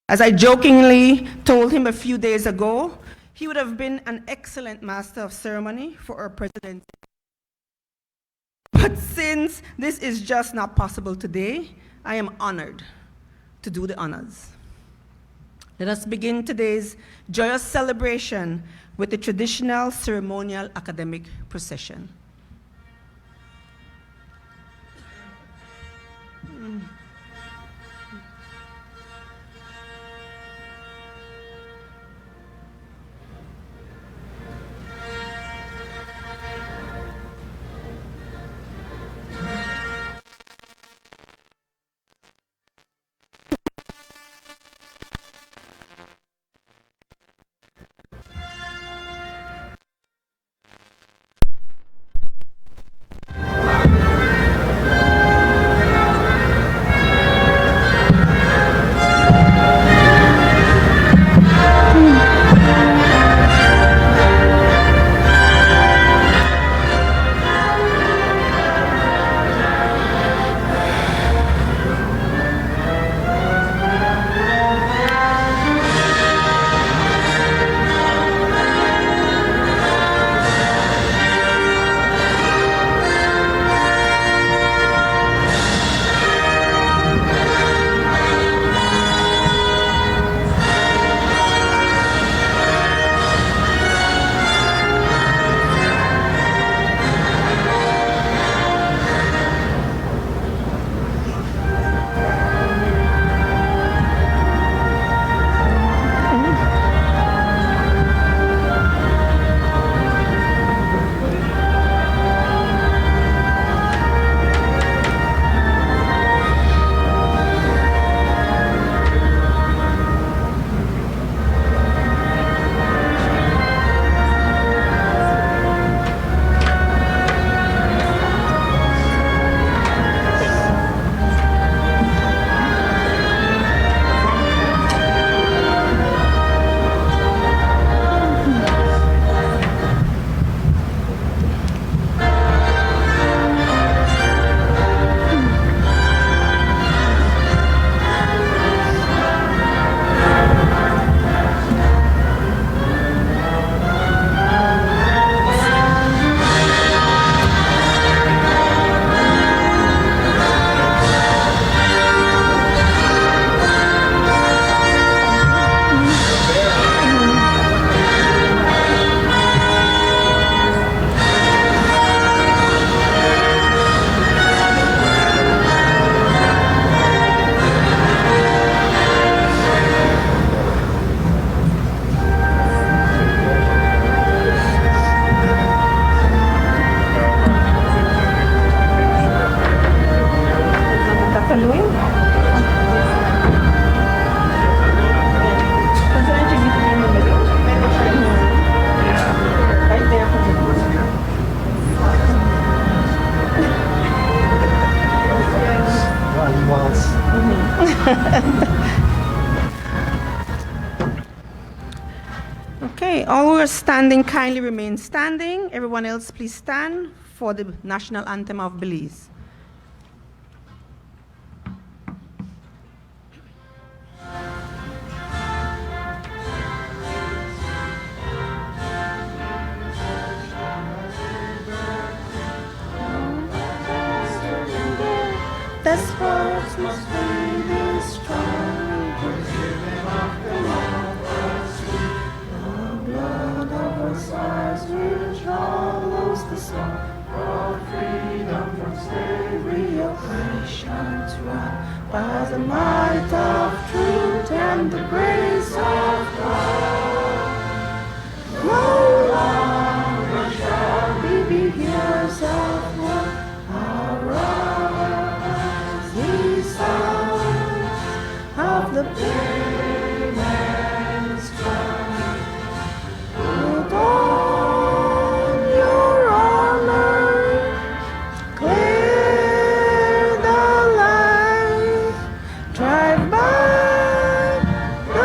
As I jokingly told him a few days ago, he would have been an excellent master of ceremony for our presidency. But since this is just not possible today, I am honored to do the honors. Let us begin today's joyous celebration with the traditional ceremonial academic procession. Okay, all who are standing kindly remain standing. Everyone else, please stand for the national anthem of Belize. Despots must be strong, forgiven of the law. The blood of our sires which hollows the soul, brought freedom from slavery, oppression's wrath, by the might of truth and the grace of God. No longer shall we be hearers of war, of the payment's crown. Put on your armor, clear the light, drive by the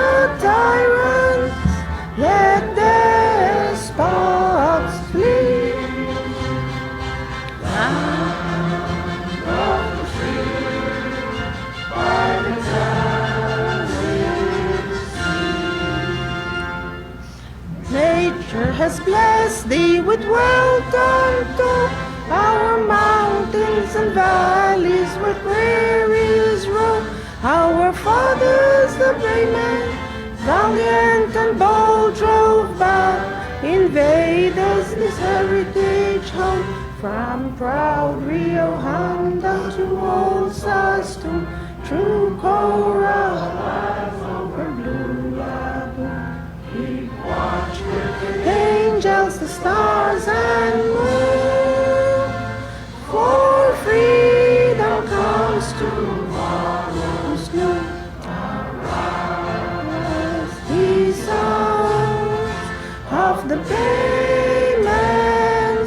has blessed thee with wealth unto our mountains and valleys where prairies roam. Our fathers, the brave men, valiant and bold, drove back invaders this heritage home. From proud Rio Honda to old Saskatoon, true Coral over Blue Lagoon. Keep watch with the angels, the stars and moon, for freedom comes tomorrow's noon. Arise, ye sons of the Bayman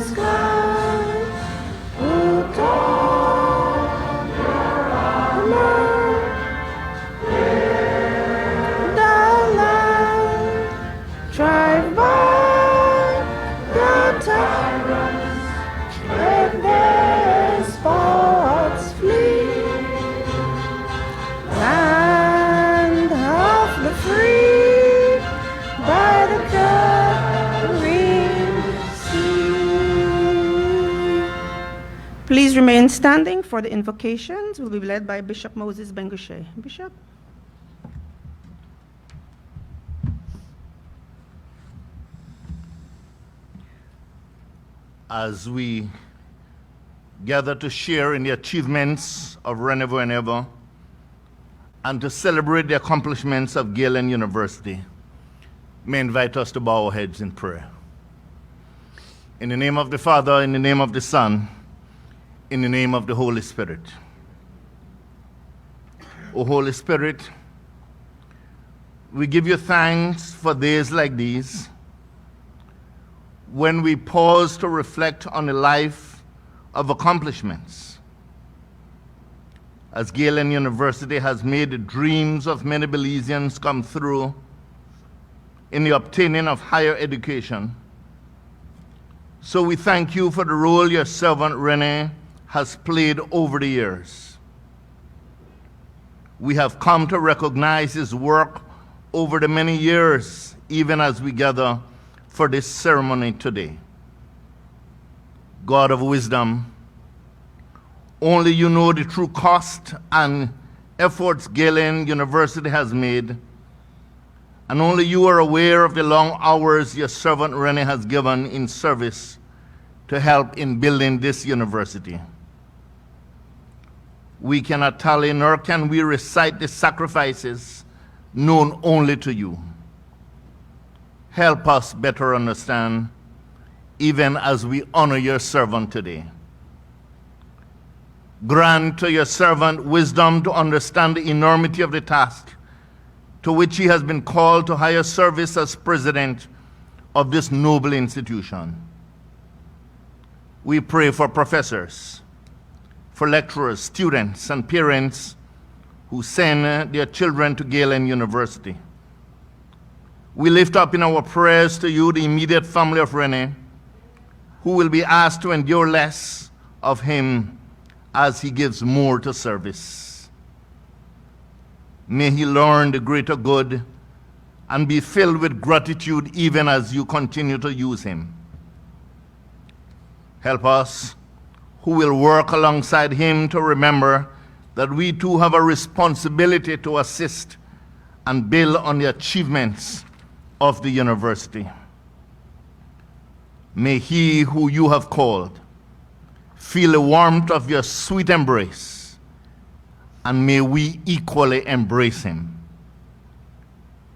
sky, put on your armor, the land, drive by the tyrants, let their spots flee. Land of the free, by the Caribbean Sea. Please remain standing for the invocations. Will be led by Bishop Moses Bengushe. Bishop. As we gather to share in the achievements of Rene Villanueva and to celebrate the accomplishments of Galen University, may I invite us to bow our heads in prayer. In the name of the Father, in the name of the Son, in the name of the Holy Spirit. O Holy Spirit, we give you thanks for days like these, when we pause to reflect on a life of accomplishments. As Galen University has made the dreams of many Belizeans come through in the obtaining of higher education, so we thank you for the role your servant Rene has played over the years. We have come to recognize his work over the many years, even as we gather for this ceremony today. God of wisdom, only you know the true cost and efforts Galen University has made, and only you are aware of the long hours your servant Rene has given in service to help in building this university. We cannot tally nor can we recite the sacrifices known only to you. Help us better understand, even as we honor your servant today. Grant to your servant wisdom to understand the enormity of the task to which he has been called to higher service as president of this noble institution. We pray for professors, for lecturers, students, and parents who send their children to Galen University. We lift up in our prayers to you the immediate family of Rene, who will be asked to endure less of him as he gives more to service. May he learn the greater good and be filled with gratitude even as you continue to use him. Help us, who will work alongside him, to remember that we too have a responsibility to assist and build on the achievements of the university. May he who you have called feel the warmth of your sweet embrace, and may we equally embrace him.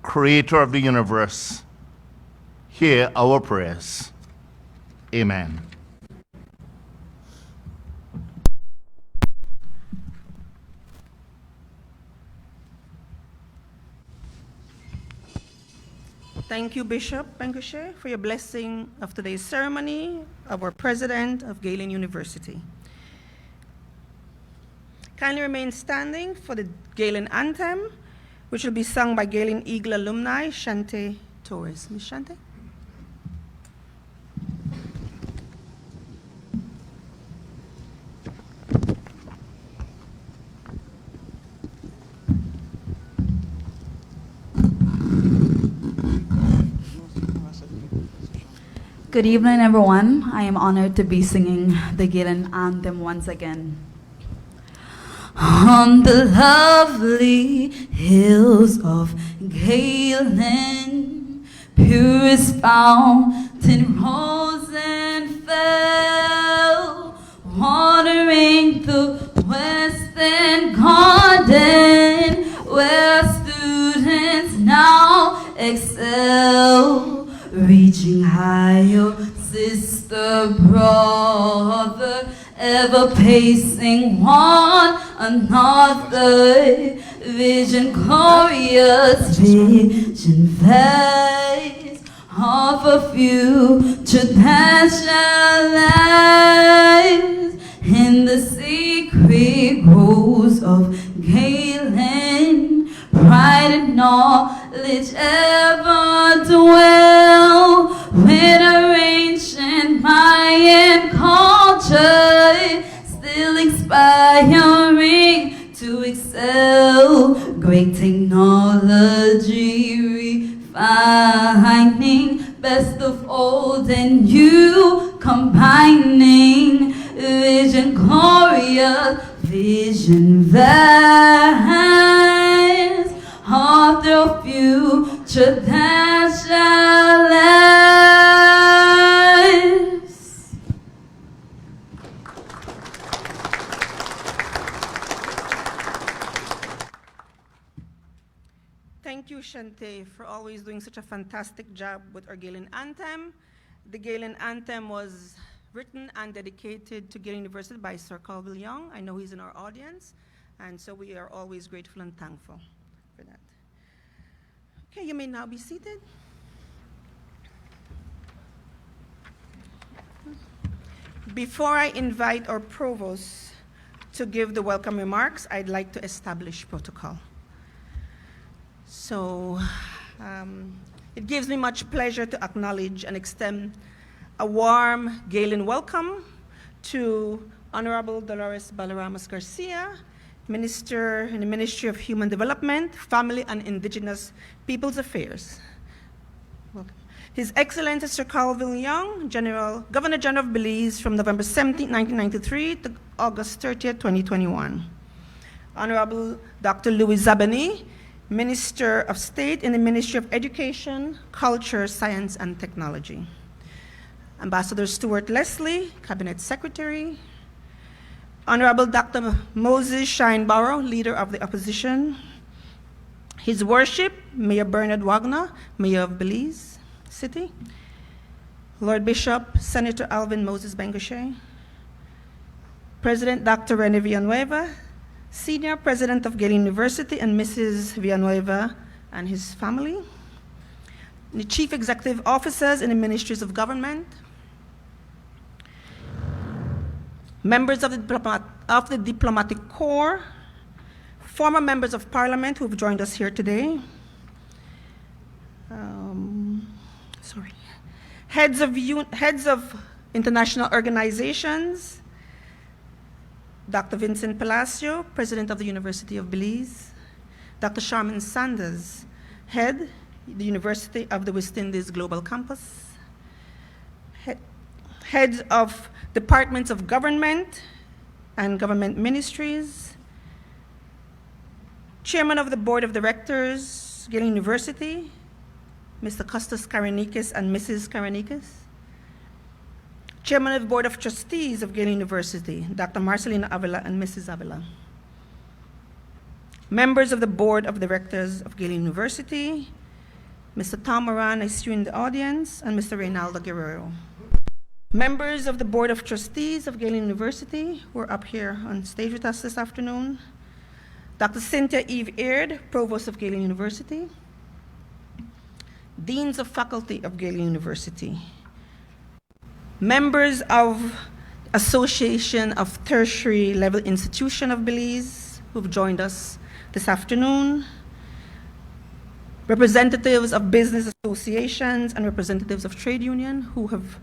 Creator of the universe, hear our prayers. Amen. Thank you, Bishop Bengushe, for your blessing of today's ceremony of our president of Galen University. Kindly remain standing for the Galen anthem, which will be sung by Galen Eagle alumni Shante Torres. Ms. Shante? Good evening, everyone. I am honored to be singing the Galen anthem once again. On the lovely hills of Galen, purest fountain rose and fell, watering the western garden where students now excel, reaching higher, sister, brother, ever pacing one another. Vision glorious, vision face of a future that shall lies in the secret groves of Galen. Pride and knowledge ever dwell with our ancient Mayan culture, still inspiring to excel. Great technology refining, best of old and new combining. Vision glorious, vision vast of the future that shall last. Thank you, Shante, for always doing such a fantastic job with our Galen anthem. The Galen anthem was written and dedicated to Galen University by Sir Colville Young. I know he's in our audience, and so we are always grateful and thankful for that. Okay, you may now be seated. Before I invite our provost to give the welcome remarks, I'd like to establish protocol. So it gives me much pleasure to acknowledge and extend a warm Galen welcome to Honorable Dolores Balaramas Garcia, Minister in the Ministry of Human Development, Family and Indigenous Peoples Affairs. Welcome. His Excellency Sir Colville Young, Governor General of Belize from November 17, 1993 to August 30, 2021. Honorable Dr. Louis Zabani, Minister of State in the Ministry of Education, Culture, Science, and Technology. Ambassador Stuart Leslie, Cabinet Secretary. Honorable Dr. Moses Scheinbauer, Leader of the Opposition. His Worship, Mayor Bernard Wagner, Mayor of Belize City. Lord Bishop, Senator Alvin Moses Bengoshe. President Dr. Rene Villanueva, Senior President of Galen University, and Mrs. Villanueva and his family. The Chief Executive Officers in the Ministries of Government. Members of the Diplomatic Corps, former members of Parliament who have joined us here today. Heads of international organizations. Dr. Vincent Palacio, President of the University of Belize. Dr. Sharman Sanders, Head, the University of the West Indies Global Campus. Heads of Departments of Government and Government Ministries. Chairman of the Board of Directors, Galen University, Mr. Costas Karanikis and Mrs. Karanikis. Chairman of the Board of Trustees of Galen University, Dr. Marcelina Avila and Mrs. Avila. Members of the Board of Directors of Galen University, Mr. Tom Moran, I see you in the audience, and Mr. Reynaldo Guerrero. Members of the Board of Trustees of Galen University, who are up here on stage with us this afternoon. Dr. Cynthia Eve Aird, Provost of Galen University. Deans of Faculty of Galen University. Members of Association of Tertiary Level Institution of Belize, who've joined us this afternoon. Representatives of business associations and representatives of trade union who have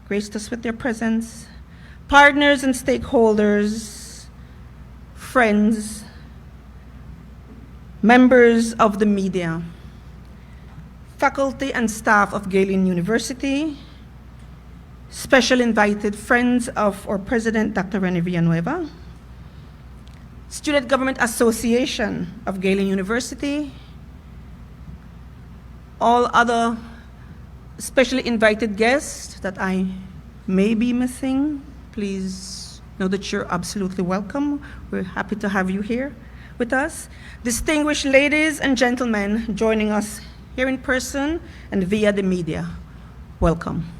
graced us with their presence. Partners and stakeholders, friends, members of the media, faculty and staff of Galen University, special invited friends of our president, Dr. Rene Villanueva, Student Government Association of Galen University, all other specially invited guests that I may be missing, please know that you're absolutely welcome. We're happy to have you here with us. Distinguished ladies and gentlemen joining us here in person and via the media, welcome.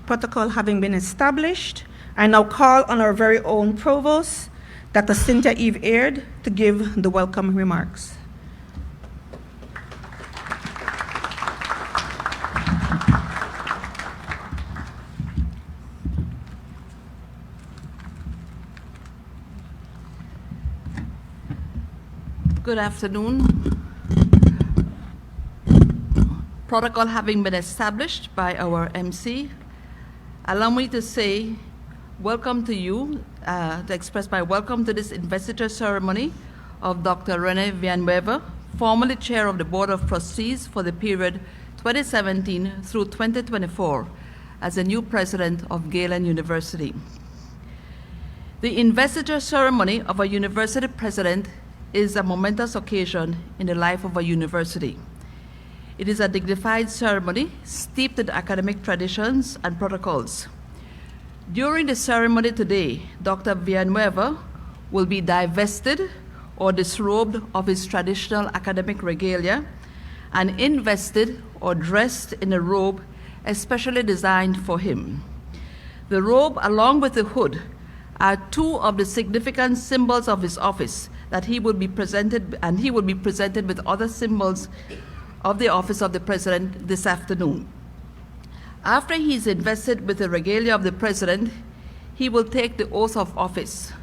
Protocol having been established, I now call on our very own provost, Dr. Cynthia Eve Aird, to give the welcome remarks. Good afternoon. Protocol having been established by our MC, allow me to say welcome to you, to express my welcome to this investiture ceremony of Dr. Rene Villanueva, formerly chair of the Board of Trustees for the period 2017 through 2024 as the new president of Galen University. The investiture ceremony of a university president is a momentous occasion in the life of a university. It is a dignified ceremony steeped in academic traditions and protocols. During the ceremony today, Dr. Villanueva will be divested or disrobed of his traditional academic regalia and invested or dressed in a robe especially designed for him. The robe, along with the hood, are two of the significant symbols of his office that he will be presented, and he will be presented with other symbols of the office of the president this afternoon. After he is invested with the regalia of the president, he will take the oath of office.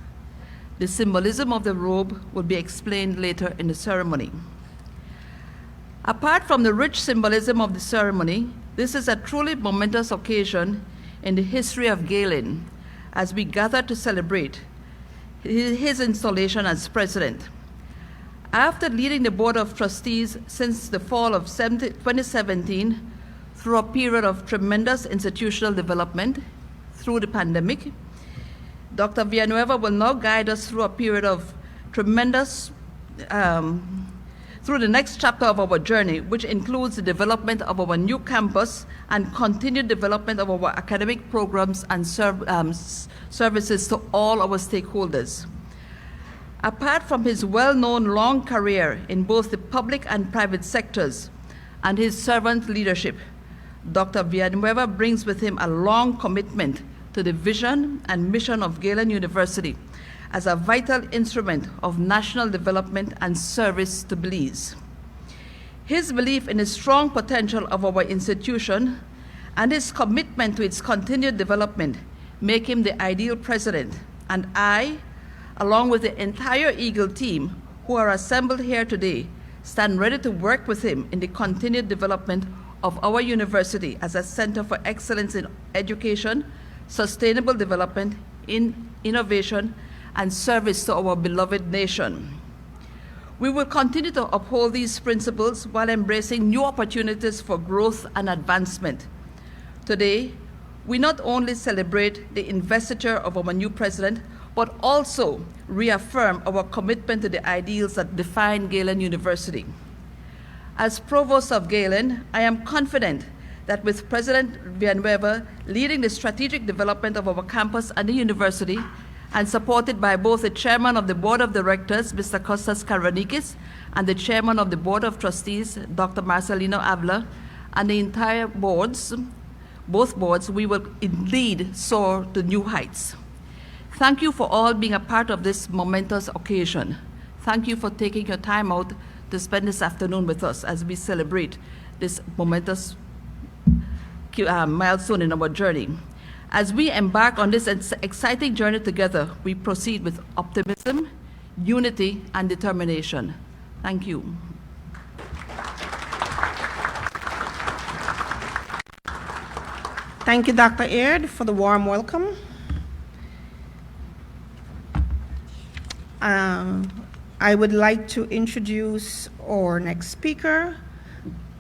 The symbolism of the robe will be explained later in the ceremony. Apart from the rich symbolism of the ceremony, this is a truly momentous occasion in the history of Galen as we gather to celebrate his installation as president. After leading the Board of Trustees since the fall of 2017 through a period of tremendous institutional development through the pandemic, Dr. Villanueva will now guide us through a period of tremendous, through the next chapter of our journey, which includes the development of our new campus and continued development of our academic programs and services to all our stakeholders. Apart from his well-known long career in both the public and private sectors and his servant leadership, Dr. Villanueva brings with him a long commitment to the vision and mission of Galen University as a vital instrument of national development and service to Belize. His belief in the strong potential of our institution and his commitment to its continued development make him the ideal president, and I, along with the entire Eagle team who are assembled here today, stand ready to work with him in the continued development of our university as a center for excellence in education, sustainable development, innovation, and service to our beloved nation. We will continue to uphold these principles while embracing new opportunities for growth and advancement. Today, we not only celebrate the investiture of our new president, but also reaffirm our commitment to the ideals that define Galen University. As Provost of Galen, I am confident that with President Villanueva leading the strategic development of our campus and the university, and supported by both the Chairman of the Board of Directors, Mr. Kostas Karanikis, and the Chairman of the Board of Trustees, Dr. Marcelino Avila, and the entire boards, both boards, we will indeed soar to new heights. Thank you for all being a part of this momentous occasion. Thank you for taking your time out to spend this afternoon with us as we celebrate this momentous milestone in our journey. As we embark on this exciting journey together, we proceed with optimism, unity, and determination. Thank you. Thank you, Dr. Aird, for the warm welcome. I would like to introduce our next speaker,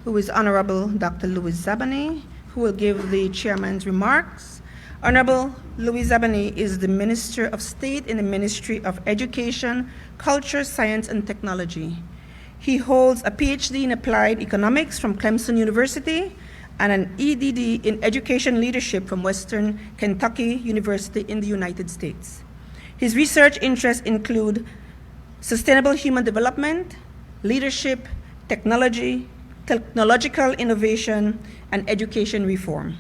who is Honorable Dr. Louis Zabane, who will give the chairman's remarks. Honorable Louis Zabani is the Minister of State in the Ministry of Education, Culture, Science, and Technology. He holds a PhD in Applied Economics from Clemson University and an EDD in Education Leadership from Western Kentucky University in the United States. His research interests include sustainable human development, leadership, technology, technological innovation, and education reform.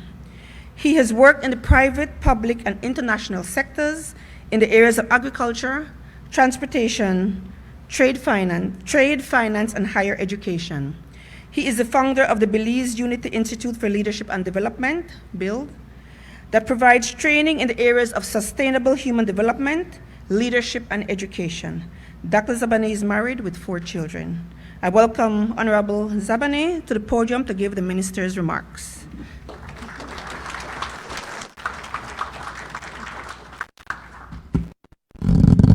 He has worked in the private, public, and international sectors in the areas of agriculture, transportation, trade finance, and higher education. He is the founder of the Belize Unity Institute for Leadership and Development, BUILD, that provides training in the areas of sustainable human development, leadership, and education. Dr. Zabani is married with 4 children. I welcome Honorable Zabani to the podium to give the minister's remarks.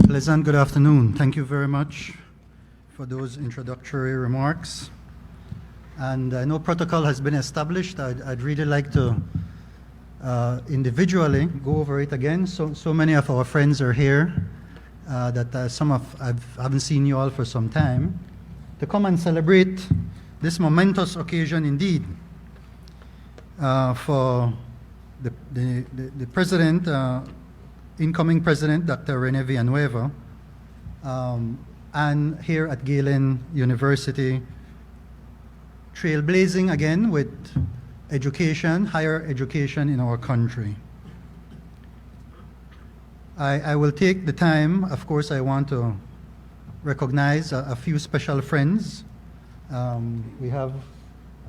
Pleasant good afternoon. Thank you very much for those introductory remarks. And I know protocol has been established. I'd really like to individually go over it again. So many of our friends are here that I haven't seen you all for some time, to come and celebrate this momentous occasion indeed for the president, incoming president, Dr. Rene Villanueva, and here at Galen University, trailblazing again with education, higher education in our country. I will take the time, of course, I want to recognize a few special friends. We have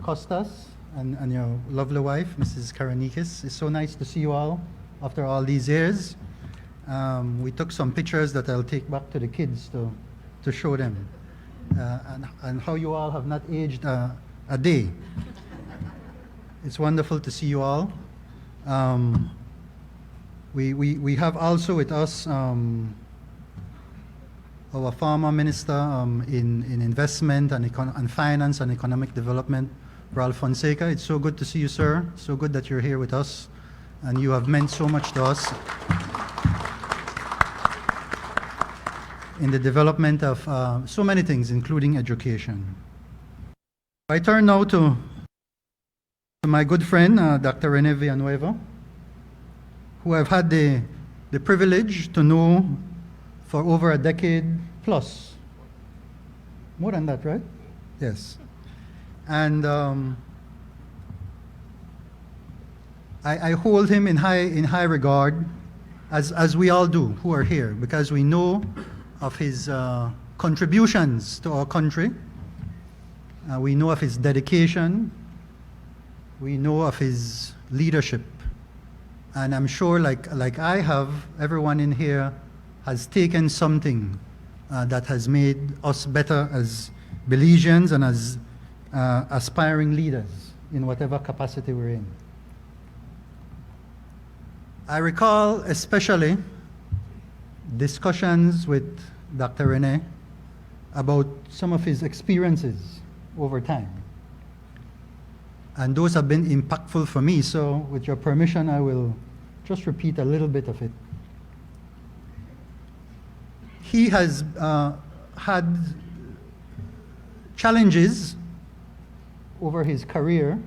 Costas and your lovely wife, Mrs. Karanikis. It's so nice to see you all after all these years. We took some pictures that I'll take back to the kids to show them, and how you all have not aged a day. It's wonderful to see you all. We have also with us our former minister in investment and finance and economic development, Ralph Fonseca. It's so good to see you, sir. So good that you're here with us, and you have meant so much to us in the development of so many things, including education. I turn now to my good friend, Dr. Rene Villanueva, who I've had the privilege to know for over a decade plus. More than that, right? Yes. And I hold him in high regard, as we all do who are here, because we know of his contributions to our country. We know of his dedication. We know of his leadership. And I'm sure, like I have, everyone in here has taken something that has made us better as Belizeans and as aspiring leaders in whatever capacity we're in. I recall especially discussions with Dr. Rene about some of his experiences over time. And those have been impactful for me, so with your permission, I will just repeat a little bit of it. He has had challenges over his career,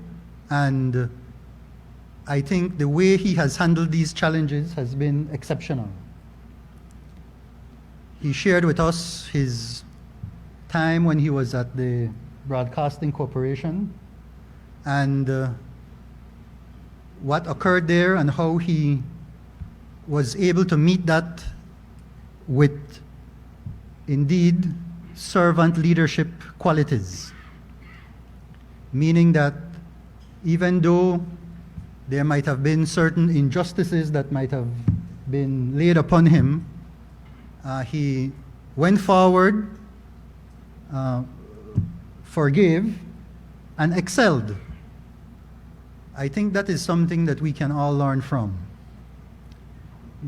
and I think the way he has handled these challenges has been exceptional. He shared with us his time when he was at the Broadcasting Corporation and what occurred there and how he was able to meet that with indeed servant leadership qualities, meaning that even though there might have been certain injustices that might have been laid upon him, he went forward, forgave, and excelled. I think that is something that we can all learn from,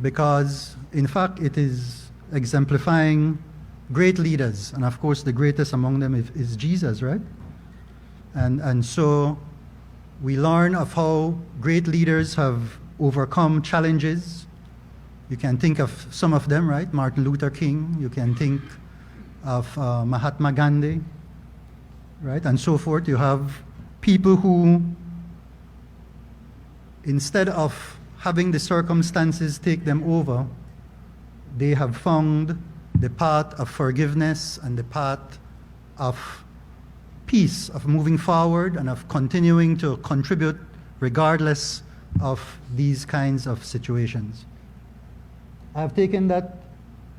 because in fact it is exemplifying great leaders, and of course the greatest among them is Jesus, right? And so We learn of how great leaders have overcome challenges. You can think of some of them, right? Martin Luther King, you can think of Mahatma Gandhi, right? And so forth. You have people who, instead of having the circumstances take them over, they have found the path of forgiveness and the path of peace, of moving forward and of continuing to contribute regardless of these kinds of situations. I have taken that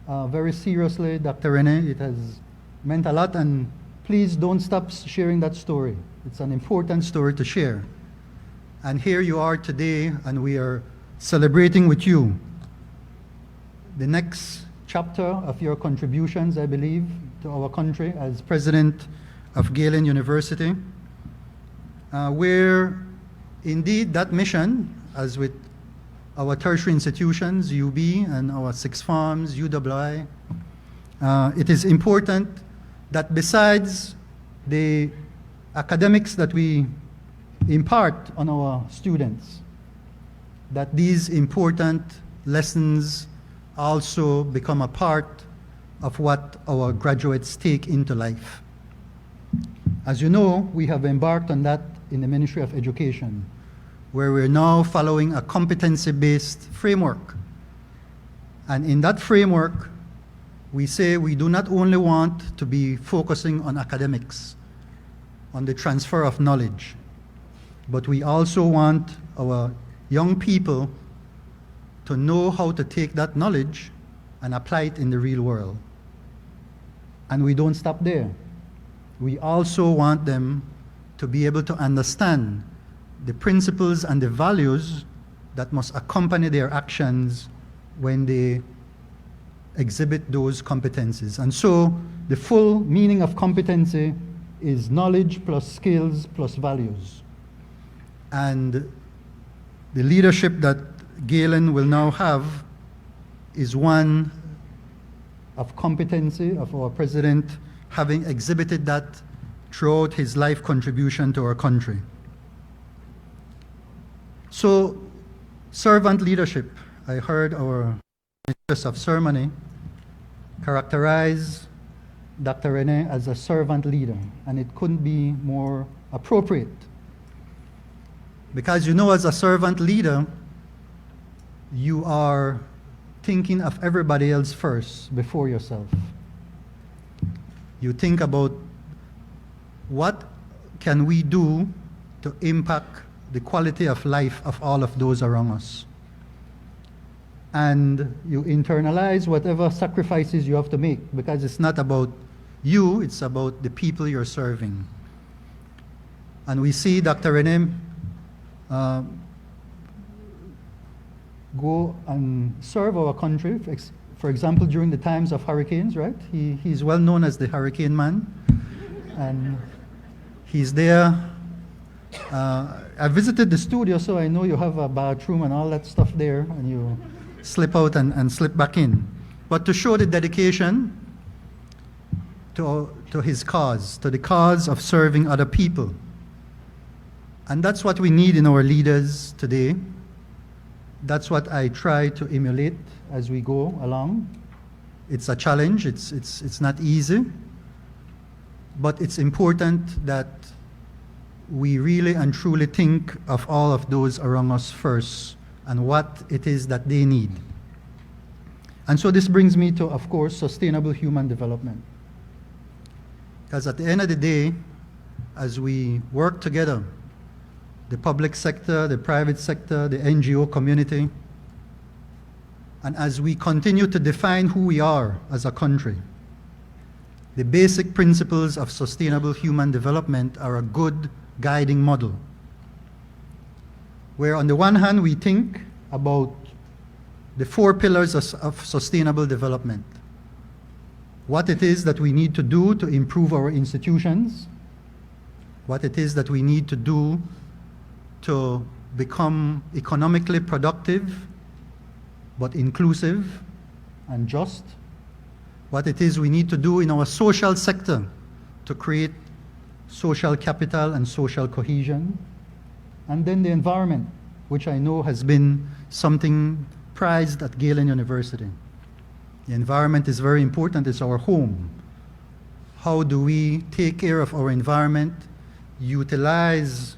very seriously, Dr. Rene. It has meant a lot, and please don't stop sharing that story. It's an important story to share. And here you are today, and we are celebrating with you the next chapter of your contributions, I believe, to our country as president of Galen University, where indeed that mission, as with our tertiary institutions, UB and our six farms, UWI, it is important that besides the academics that we impart on our students, that these important lessons also become a part of what our graduates take into life. As you know, we have embarked on that in the Ministry of Education, where we're now following a competency-based framework. And in that framework, we say we do not only want to be focusing on academics, on the transfer of knowledge, but we also want our young people to know how to take that knowledge and apply it in the real world. And we don't stop there. We also want them to be able to understand the principles and the values that must accompany their actions when they exhibit those competencies. And so the full meaning of competency is knowledge plus skills plus values. And the leadership that Galen will now have is one of competency, of our president having exhibited that throughout his life contribution to our country. So, servant leadership, I heard our mistress of ceremony characterize Dr. Rene as a servant leader, and it couldn't be more appropriate. Because you know, as a servant leader, you are thinking of everybody else first before yourself. You think about what can we do to impact the quality of life of all of those around us. And you internalize whatever sacrifices you have to make, because it's not about you, it's about the people you're serving. And we see Dr. Rene go and serve our country, for example, during the times of hurricanes, right? He's well known as the hurricane man. And he's there. I visited the studio, so I know you have a bathroom and all that stuff there, and you slip out and slip back in. But to show the dedication to his cause, to the cause of serving other people. And that's what we need in our leaders today. That's what I try to emulate as we go along. It's a challenge, it's not easy, but it's important that we really and truly think of all of those around us first and what it is that they need. And so this brings me to, of course, sustainable human development. Because at the end of the day, as we work together, the public sector, the private sector, the NGO community, and as we continue to define who we are as a country, the basic principles of sustainable human development are a good guiding model. Where on the one hand, we think about the four pillars of sustainable development. What it is that we need to do to improve our institutions, what it is that we need to do to become economically productive, but inclusive and just, what it is we need to do in our social sector to create social capital and social cohesion, And then the environment, which I know has been something prized at Galen University. The environment is very important. It's our home. How do we take care of our environment, utilize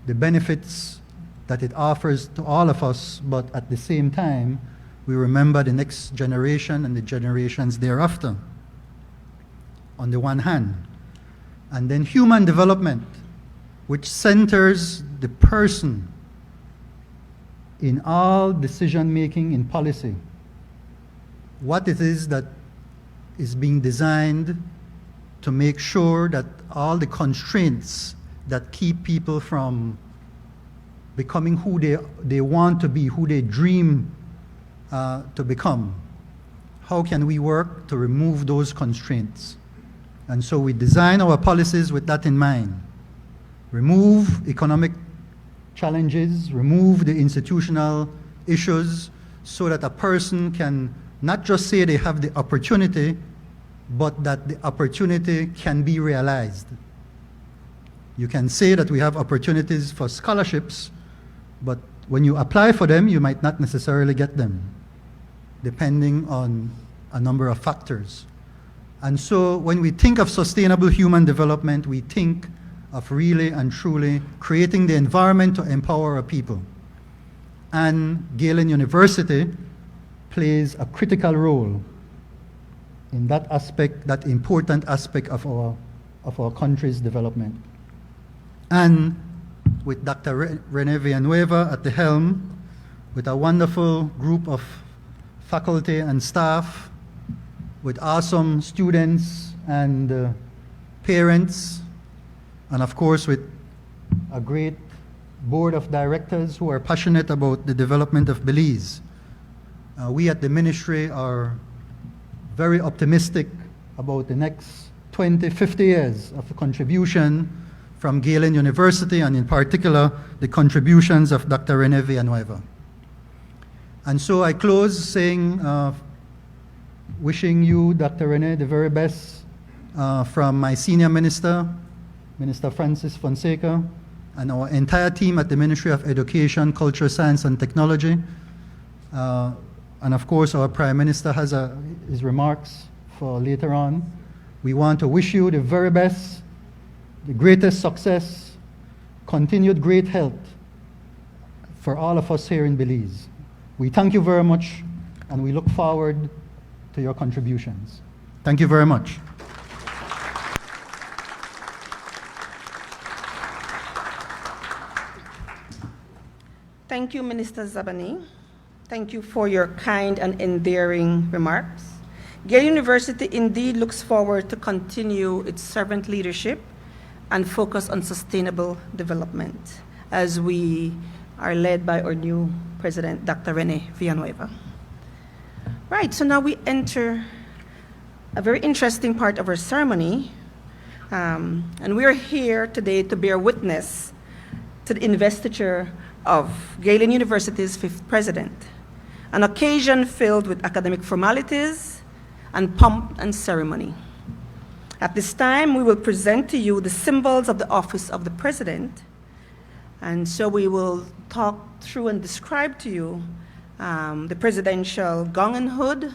the benefits that it offers to all of us, but at the same time, we remember the next generation and the generations thereafter, on the one hand. And then human development, which centers the person in all decision-making in policy. What it is that is being designed to make sure that all the constraints that keep people from becoming who they want to be, who they dream to become. How can we work to remove those constraints? And so we design our policies with that in mind. Remove economic challenges, remove the institutional issues so that a person can not just say they have the opportunity, but that the opportunity can be realized. You can say that we have opportunities for scholarships, but when you apply for them, you might not necessarily get them, depending on a number of factors. And so when we think of sustainable human development, we think of really and truly creating the environment to empower our people. And Galen University plays a critical role in that aspect, that important aspect of our country's development. And with Dr. Rene Villanueva at the helm, with a wonderful group of faculty and staff, with awesome students and parents, and of course with a great board of directors who are passionate about the development of Belize. We at the ministry are very optimistic about the next 20, 50 years of the contribution from Galen University, and in particular, the contributions of Dr. Rene Villanueva. And so I close saying, wishing you, Dr. Rene, the very best from my senior minister, Minister Francis Fonseca, and our entire team at the Ministry of Education, Culture, Science, and Technology. And of course, our Prime Minister has his remarks for later on. We want to wish you the very best, the greatest success, continued great health for all of us here in Belize. We thank you very much, and we look forward to your contributions. Thank you very much. Thank you, Minister Zabani. Thank you for your kind and endearing remarks. Galen University indeed looks forward to continue its servant leadership and focus on sustainable development as we are led by our new president, Dr. Rene Villanueva. Right, so now we enter a very interesting part of our ceremony, and we are here today to bear witness to the investiture of Galen University's 5th president, an occasion filled with academic formalities and pomp and ceremony. At this time, we will present to you the symbols of the office of the president, and so we will talk through and describe to you the presidential gong and hood,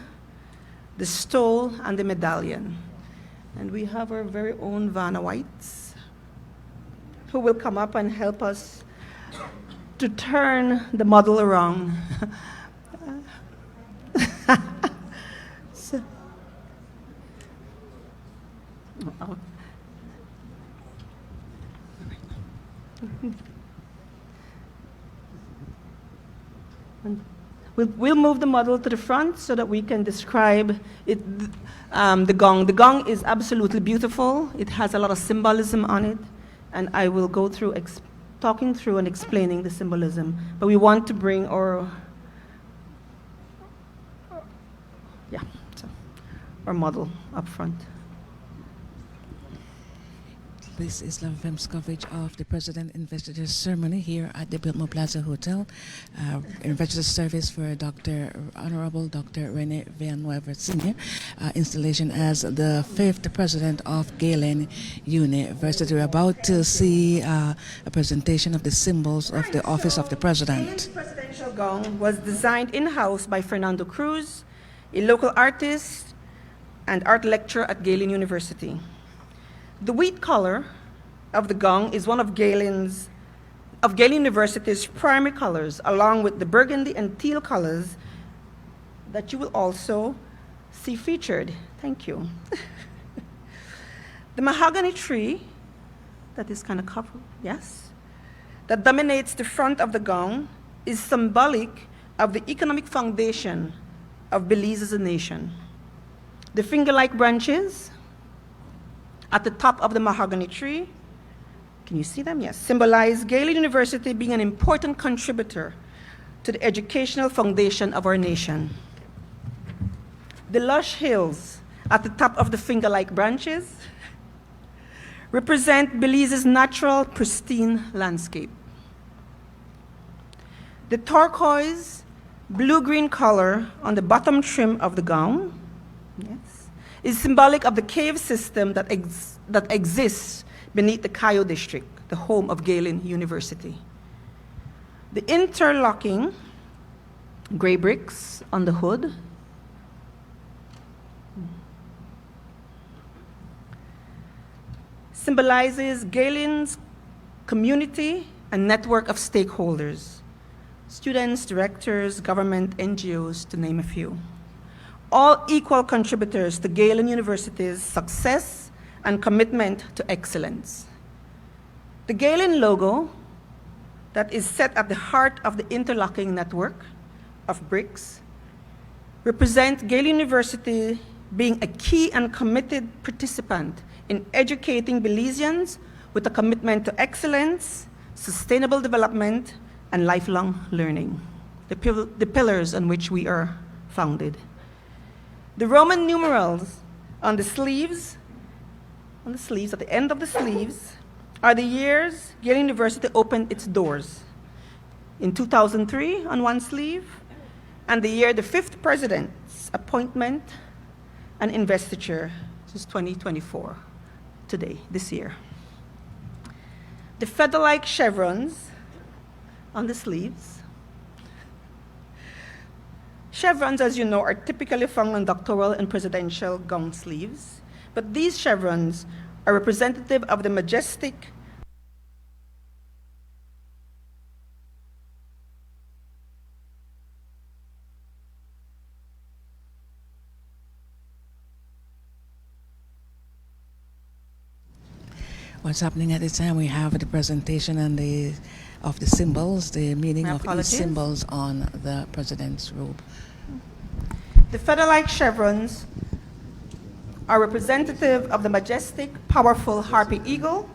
the stole, and the medallion. And we have our very own Vanna Whites, who will come up and help us to turn the model around. So, we'll move the model to the front so that we can describe it, the gong. The gong is absolutely beautiful. It has a lot of symbolism on it, and I will go through talking through and explaining the symbolism. But we want to bring our model up front. This is Love FM's coverage of the President Investiture ceremony here at the Biltmore Plaza Hotel. Investiture service for Honorable Dr. Rene Villanueva Sr. Installation as the 5th President of Galen University. We're about to see a presentation of the symbols of the Office of the President. Galen's presidential gown was designed in-house by Fernando Cruz, a local artist and art lecturer at Galen University. The wheat color of the gown is one of Galen University's primary colors, along with the burgundy and teal colors that you will also see featured. Thank you. The mahogany tree, that is kind of covered, yes, that dominates the front of the gown is symbolic of the economic foundation of Belize as a nation. The finger-like branches at the top of the mahogany tree, can you see them? Yes, symbolize Galen University being an important contributor to the educational foundation of our nation. The lush hills at the top of the finger-like branches represent Belize's natural, pristine landscape. The turquoise, blue-green color on the bottom trim of the gown, yes, is symbolic of the cave system that exists beneath the Cayo district, the home of Galen University. The interlocking gray bricks on the hood symbolizes Galen's community and network of stakeholders, students, directors, government, NGOs, to name a few. All equal contributors to Galen University's success and commitment to excellence. The Galen logo that is set at the heart of the interlocking network of bricks represents Galen University being a key and committed participant in educating Belizeans with a commitment to excellence, sustainable development, and lifelong learning, the pillars on which we are founded. The Roman numerals on the sleeves, at the end of the sleeves, are the years Galen University opened its doors. In 2003 on one sleeve, and the year the 5th president's appointment and investiture, which is 2024, today, this year. The feather-like chevrons on the sleeves. Chevrons, as you know, are typically found on doctoral and presidential gown sleeves, but these chevrons are representative of the majestic What's happening at this time? We have the presentation and of the symbols, the meaning My of each apologies. symbols on the president's robe. The feather-like chevrons are representative of the majestic, powerful harpy eagle,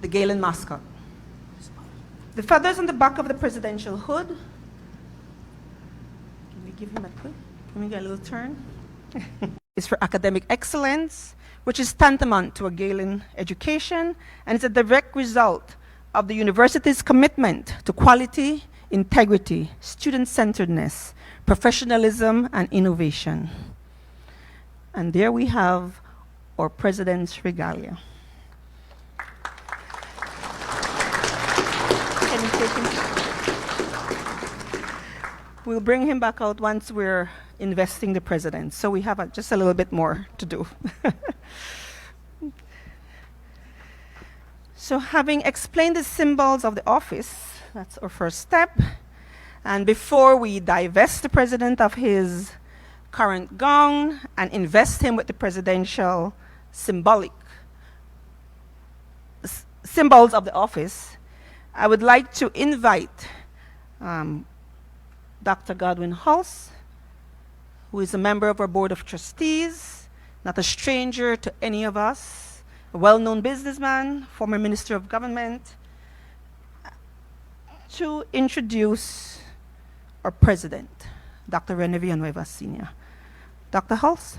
the Galen mascot. The feathers on the back of the presidential hood, can we give him a quick, can we get a little turn? Is for academic excellence, which is tantamount to a Galen education, and it's a direct result of the university's commitment to quality, integrity, student-centeredness, professionalism, and innovation. And there we have our president's regalia. Can you take him? We'll bring him back out once we're investing the president. So we have just a little bit more to do. So having explained the symbols of the office, that's our first step. And before we divest the president of his current gown and invest him with the presidential symbols of the office, I would like to invite Dr. Godwin Hulse, who is a member of our Board of Trustees, not a stranger to any of us, a well-known businessman, former Minister of Government, to introduce our president, Dr. Rene Villanueva Sr. Dr. Hulse.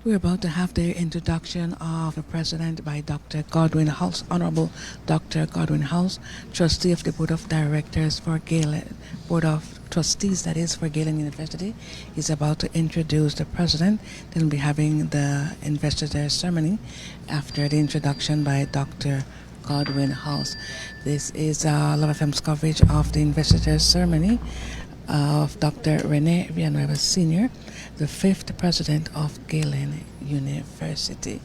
We're about to have the introduction of the President by Dr. Godwin House, Honorable Dr. Godwin House, Trustee of the Board of Directors for Galen, Board of Trustees, that is, for Galen University. He's about to introduce the President. Then we'll be having the investiture ceremony after the introduction by Dr. Godwin House. This is Love FM's coverage of the investiture ceremony of Dr. Rene Villanueva Sr., the 5th President of Galen University.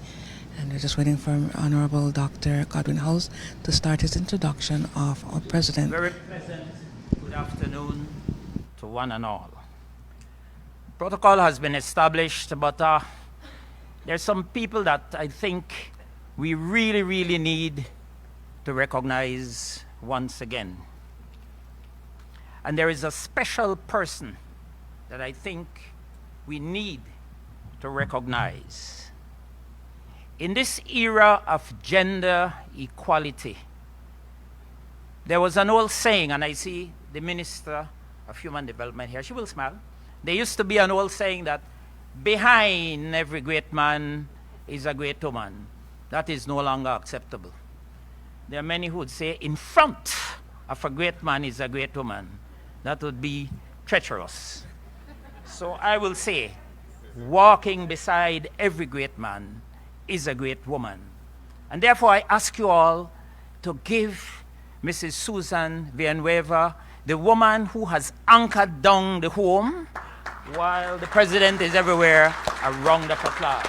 And we're just waiting for Honorable Dr. Godwin House to start his introduction of our President. Very pleasant good afternoon to one and all. Protocol has been established, but there's some people that I think we really need to recognize once again. And there is a special person that I think we need to recognize. In this era of gender equality, there was an old saying, and I see the Minister of Human Development here, she will smile. There used to be an old saying that behind every great man is a great woman. That is no longer acceptable. There are many who would say in front of a great man is a great woman. That would be treacherous. So I will say, walking beside every great man is a great woman. And therefore I ask you all to give Mrs. Susan Villanueva, the woman who has anchored down the home while the President is everywhere, a round of applause.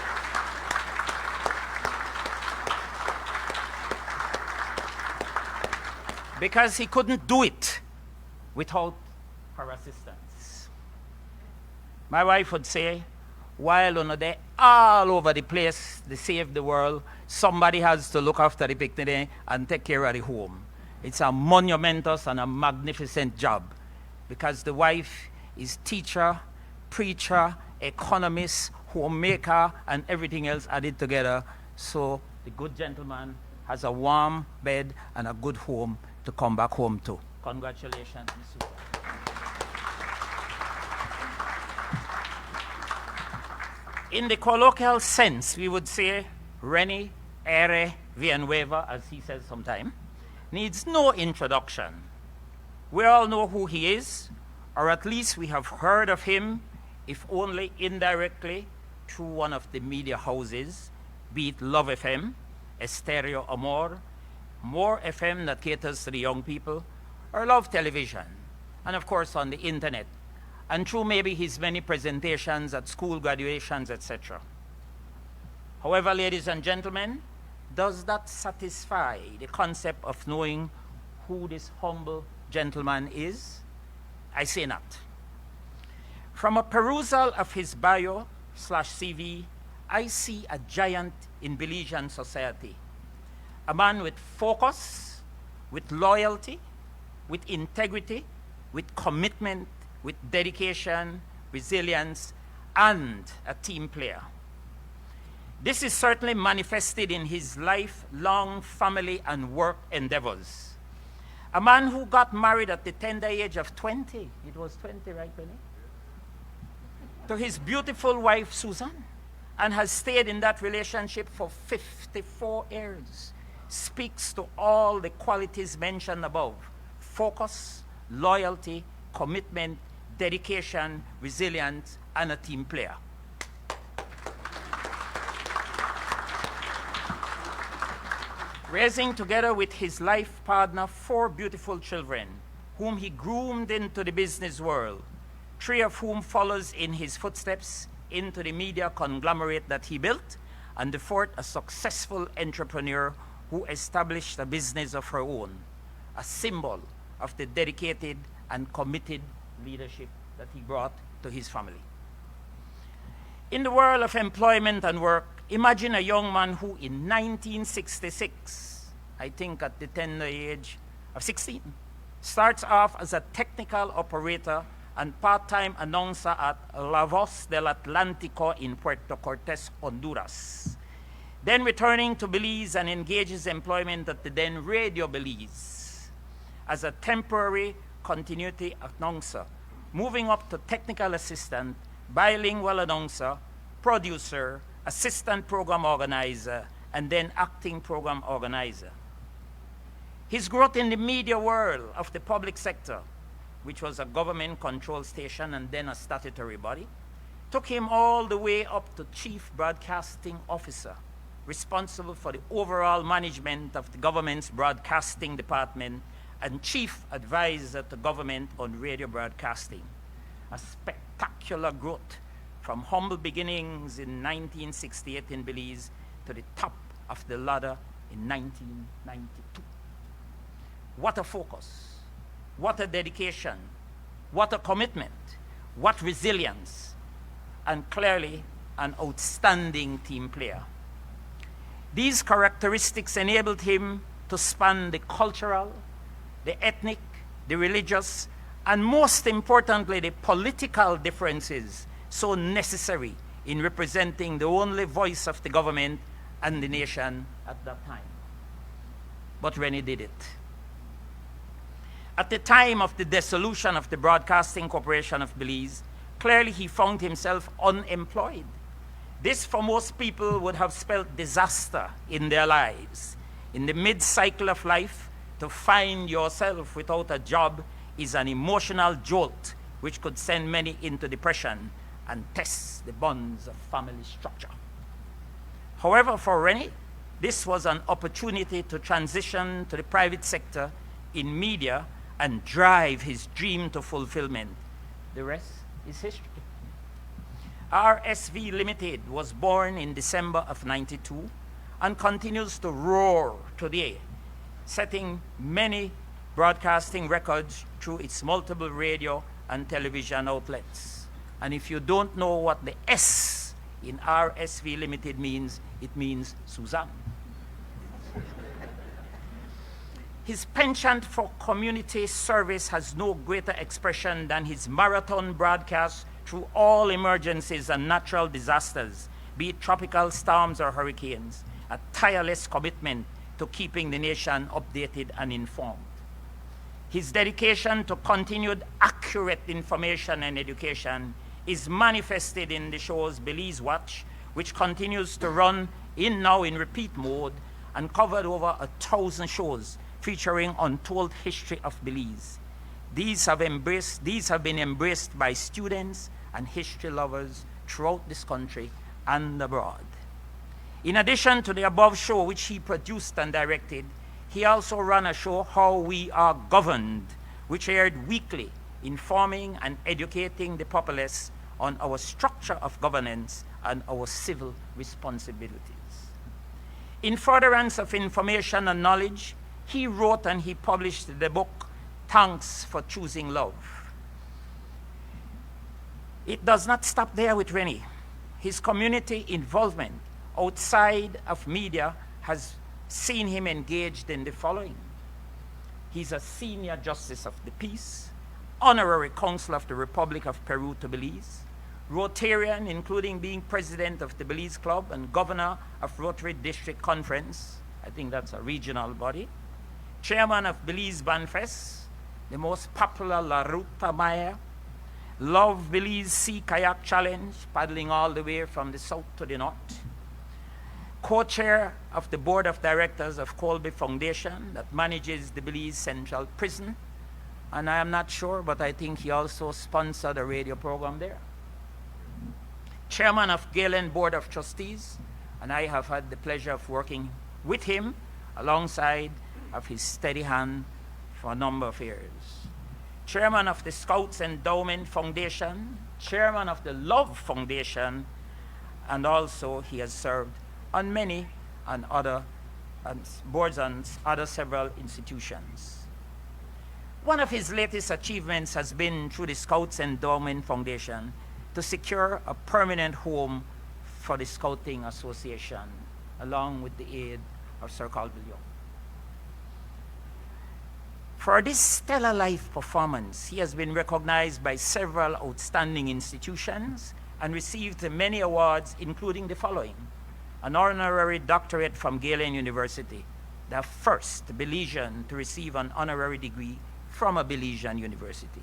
Because he couldn't do it without her assistance. My wife would say, while they're all over the place, they save the world, somebody has to look after the picnic and take care of the home. It's a monumentous and a magnificent job because the wife is teacher, preacher, economist, homemaker, and everything else added together. So the good gentleman has a warm bed and a good home to come back home to. Congratulations, Ms. Susan. In the colloquial sense, we would say Rene Villanueva, as he says sometimes, needs no introduction. We all know who he is, or at least we have heard of him, if only indirectly, through one of the media houses, be it Love FM, Estéreo Amor, More FM that caters to the young people, or Love Television, and of course on the internet, and through maybe his many presentations at school graduations, etc. However, ladies and gentlemen, does that satisfy the concept of knowing who this humble gentleman is? I say not. From a perusal of his bio/CV, I see a giant in Belizean society, a man with focus, with loyalty, with integrity, with commitment, with dedication, resilience, and a team player. This is certainly manifested in his lifelong family and work endeavors. A man who got married at the tender age of 20, it was 20, right, Benny? To his beautiful wife, Susan, and has stayed in that relationship for 54 years, speaks to all the qualities mentioned above: focus, loyalty, commitment, dedication, resilience, and a team player. Raising together with his life partner 4 beautiful children, whom he groomed into the business world, 3 of whom follows in his footsteps into the media conglomerate that he built, and the 4th, a successful entrepreneur who established a business of her own, a symbol of the dedicated and committed leadership that he brought to his family. In the world of employment and work, imagine a young man who in 1966, I think at the tender age of 16, starts off as a technical operator and part-time announcer at La Voz del Atlántico in Puerto Cortés, Honduras. Then returning to Belize and engages employment at the then Radio Belize as a temporary continuity announcer, moving up to technical assistant, bilingual announcer, producer, assistant program organizer, and then acting program organizer. His growth in the media world of the public sector, which was a government-controlled station and then a statutory body, took him all the way up to Chief Broadcasting Officer, responsible for the overall management of the government's broadcasting department and Chief Advisor to government on radio broadcasting. A spectacular growth from humble beginnings in 1968 in Belize to the top of the ladder in 1992. What a focus, what a dedication, what a commitment, what resilience, and clearly an outstanding team player. These characteristics enabled him to span the cultural, the ethnic, the religious, and most importantly, the political differences so necessary in representing the only voice of the government and the nation at that time. But Rene did it. At the time of the dissolution of the Broadcasting Corporation of Belize, clearly he found himself unemployed. This, for most people, would have spelled disaster in their lives. In the mid-cycle of life, to find yourself without a job is an emotional jolt which could send many into depression and test the bonds of family structure. However, for Rene, this was an opportunity to transition to the private sector in media and drive his dream to fulfillment. The rest is history. RSV Limited was born in December of '92 and continues to roar today, setting many broadcasting records through its multiple radio and television outlets. And if you don't know what the S in RSV Limited means, it means Suzanne. His penchant for community service has no greater expression than his marathon broadcasts through all emergencies and natural disasters, be it tropical storms or hurricanes, a tireless commitment to keeping the nation updated and informed. His dedication to continued accurate information and education is manifested in the shows Belize Watch, which continues to run now in repeat mode and covered over 1,000 shows featuring untold history of Belize. These have been embraced by students and history lovers throughout this country and abroad. In addition to the above show, which he produced and directed, he also ran a show, How We Are Governed, which aired weekly, informing and educating the populace on our structure of governance and our civil responsibilities. In furtherance of information and knowledge, he wrote and he published the book, Thanks for Choosing Love. It does not stop there with Rene. His community involvement outside of media has seen him engaged in the following. He's a senior justice of the peace, honorary consul of the Republic of Peru to Belize, Rotarian, including being president of the Belize Club and governor of Rotary District Conference, I think that's a regional body, chairman of Belize Banfest, the most popular La Ruta Maya, Love Belize Sea Kayak Challenge, paddling all the way from the south to the north, co-chair of the board of directors of Colby Foundation that manages the Belize Central Prison, and I am not sure, but I think he also sponsored a radio program there. Chairman of Galen Board of Trustees, and I have had the pleasure of working with him alongside of his steady hand for a number of years. Chairman of the Scouts Endowment Foundation, chairman of the Love Foundation, and also he has served on many and other boards and other several institutions. One of his latest achievements has been through the Scouts Endowment Foundation to secure a permanent home for the Scouting Association, along with the aid of Sir Calvillo. For this stellar life performance, he has been recognized by several outstanding institutions and received many awards, including the following: an honorary doctorate from Galen University, the first Belizean to receive an honorary degree from a Belizean university.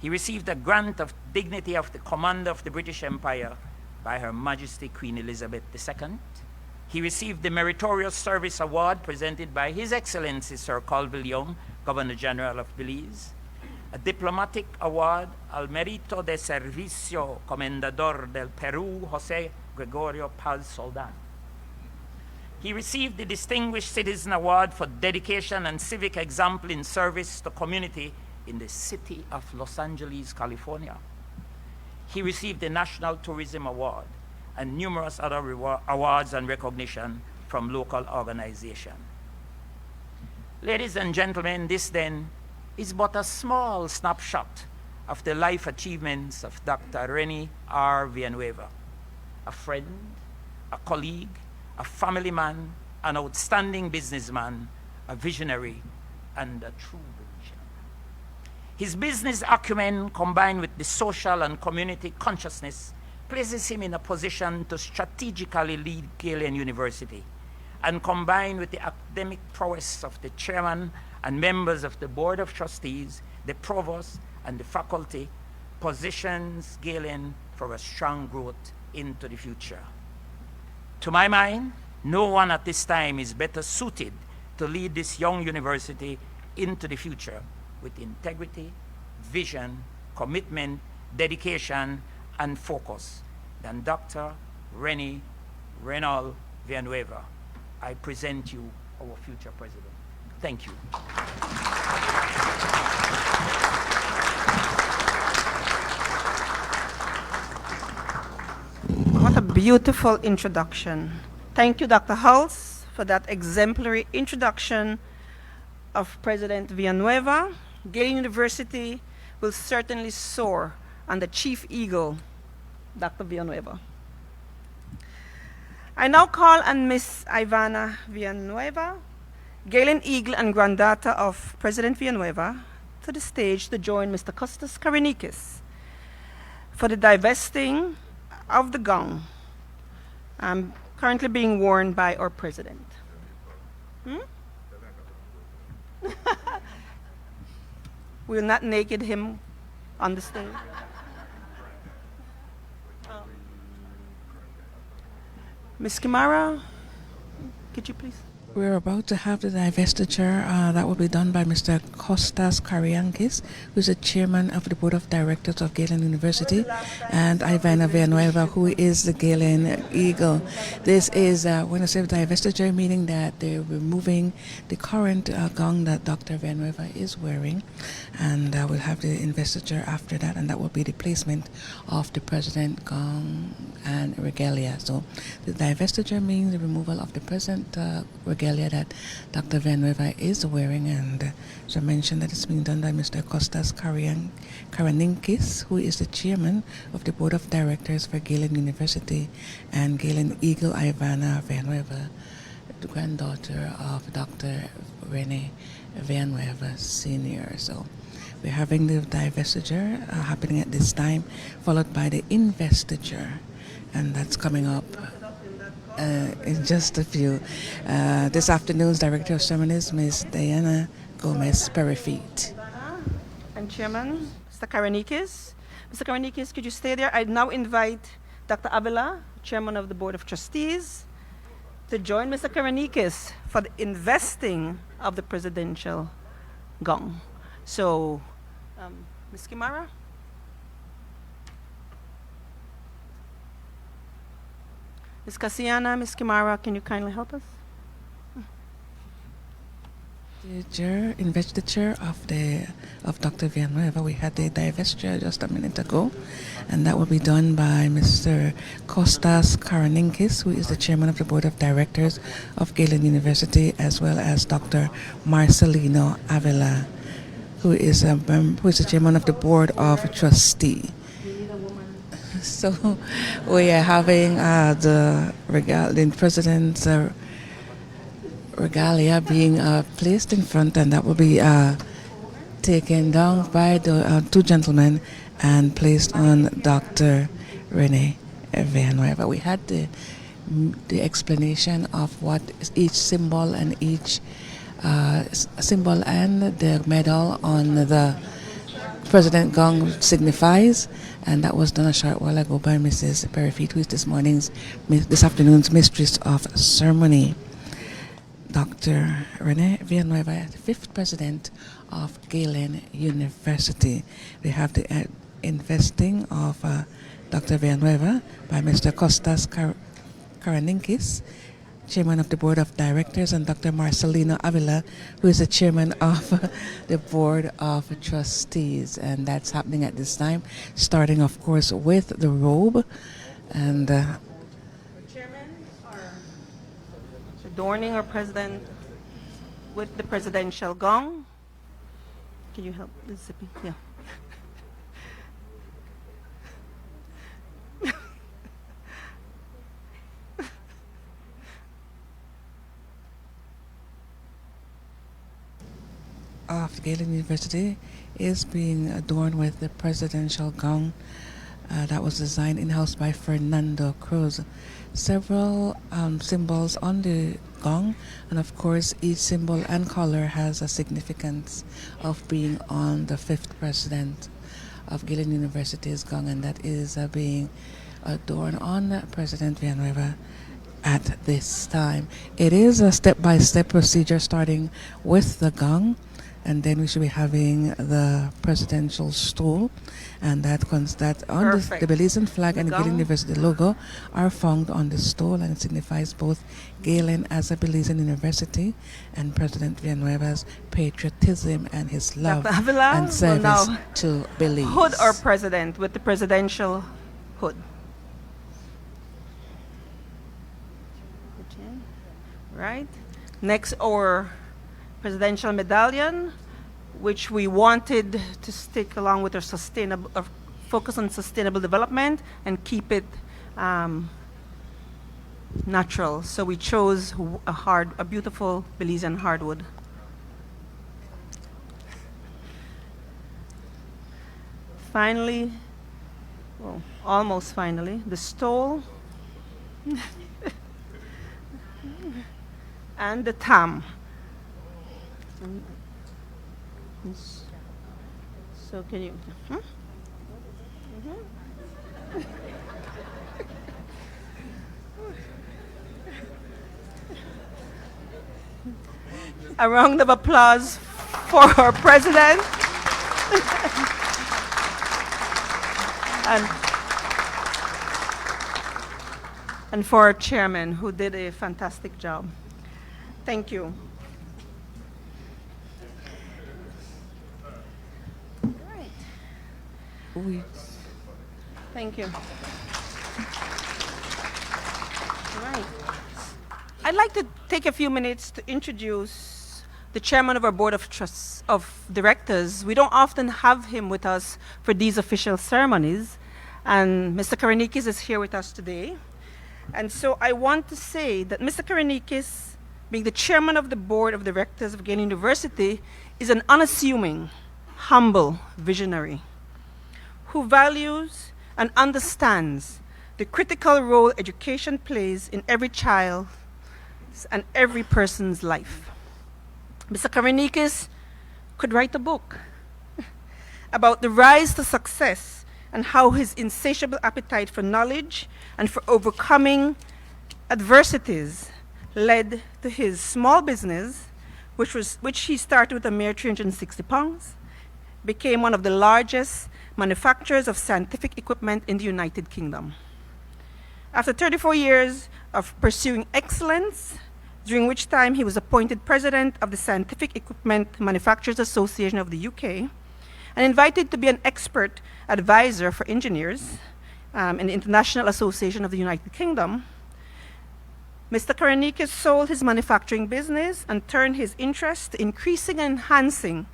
He received a grant of dignity of the Commander of the British Empire by Her Majesty Queen Elizabeth II. He received the Meritorious Service Award presented by His Excellency Sir Colville Young, Governor General of Belize, a diplomatic award al Mérito de Servicio Comendador del Perú, José Gregorio Paz Soldan. He received the Distinguished Citizen Award for dedication and civic example in service to community in the city of Los Angeles, California. He received the National Tourism Award and numerous other awards and recognition from local organizations. Ladies and gentlemen, this then is but a small snapshot of the life achievements of Dr. Rene R. Villanueva, a friend, a colleague, a family man, an outstanding businessman, a visionary, and a true vision. His business acumen, combined with the social and community consciousness, places him in a position to strategically lead Galen University, and combined with the academic prowess of the chairman and members of the Board of Trustees, the provost, and the faculty, positions Galen for a strong growth into the future. To my mind, no one at this time is better suited to lead this young university into the future with integrity, vision, commitment, dedication, and focus than Dr. Rene Villanueva. I present you our future president. Thank you. What a beautiful introduction. Thank you, Dr. Hulse, for that exemplary introduction of President Villanueva. Galen University will certainly soar on the chief eagle, Dr. Villanueva. I now call on Ms. Ivana Villanueva, Galen Eagle and granddaughter of President Villanueva, to the stage to join Mr. Costas Karanikis for the divesting of the gown currently being worn by our president. We'll not naked him on the stage. Ms. Kimara, could you please? We're about to have the divestiture that will be done by Mr. Kostas Kariankis, who is the chairman of the board of directors of Galen University, and Ivana Villanueva, who is the Galen Eagle. This is, when I say divestiture, meaning that they're removing the current gown that Dr. Villanueva is wearing, and we'll have the investiture after that, and that will be the placement of the president gown and regalia. So the divestiture means the removal of the present regalia that Dr. Villanueva is wearing, and as I mentioned, that it's being done by Mr. Kostas Karaninkis, who is the chairman of the board of directors for Galen University, and Galen Eagle Ivana Villanueva, the granddaughter of Dr. Rene Villanueva Sr. So we're having the divestiture happening at this time, followed by the investiture, and that's coming up in just a few. This afternoon's Director of Ceremonies, Ms. Diana Gomez Perifeet. And Chairman, Mr. Karanikis. Mr. Karanikis, could you stay there? I now invite Dr. Avila, Chairman of the Board of Trustees, to join Mr. Karanikis for the investing of the presidential gown. So, Ms. Kimara? Ms. Cassiana, Ms. Kimara, can you kindly help us? The investiture of Dr. Villanueva, we had the divestiture just a minute ago, and that will be done by Mr. Kostas Karaninkis, who is the chairman of the board of directors of Galen University, as well as Dr. Marcelino Avila, who is the chairman of the board of trustees. So we are having the president's regalia being placed in front, and that will be taken down by the two gentlemen and placed on Dr. Rene Villanueva. We had the explanation of what each symbol and each symbol and the medal on the President Gong signifies, and that was done a short while ago by Mrs. Perry-Feet, who is this afternoon's mistress of ceremony. Dr. Rene Villanueva, the 5th president of Galen University. We have the investing of Dr. Villanueva by Mr. Costas Karaninkis, chairman of the board of directors, and Dr. Marcelino Avila, who is the chairman of the board of trustees. And that's happening at this time, starting, of course, with the robe. And Chairman, or adorning our president with the presidential gong. Can you help this zippy? Yeah. of Galen University is being adorned with the presidential gong that was designed in-house by Fernando Cruz. Several symbols on the gong, and of course each symbol and color has a significance of being on the 5th president of Galen University's gong, and that is being adorned on President Villanueva at this time. It is a step-by-step procedure, starting with the gong, and then we should be having the presidential stool, and that on the Belizean flag and the Galen University logo are found on the stool, and it signifies both Galen as a Belizean university and President Villanueva's patriotism and his love and service to Belize. Hood or president with the presidential hood. Right. Next, our presidential medallion, which we wanted to stick along with our focus on sustainable development and keep it natural. So we chose a beautiful Belizean hardwood. Finally, well, almost finally, the stole and the tam. So can you? A round of applause for our president and for our chairman, who did a fantastic job. Thank you. Thank you. Right. I'd like to take a few minutes to introduce the chairman of our board of directors. We don't often have him with us for these official ceremonies, and Mr. Karanikis is here with us today. And so I want to say that Mr. Karanikis, being the chairman of the board of directors of Galen University, is an unassuming, humble visionary who values and understands the critical role education plays in every child's and every person's life. Mr. Karanikis could write a book about the rise to success and how his insatiable appetite for knowledge and for overcoming adversities led to his small business, which he started with a mere 360 pounds, became one of the largest manufacturers of scientific equipment in the United Kingdom. After 34 years of pursuing excellence, during which time he was appointed president of the Scientific Equipment Manufacturers Association of the UK, and invited to be an expert advisor for engineers in the International Association of the United Kingdom, Mr. Karanikis sold his manufacturing business and turned his interest to increasing and enhancing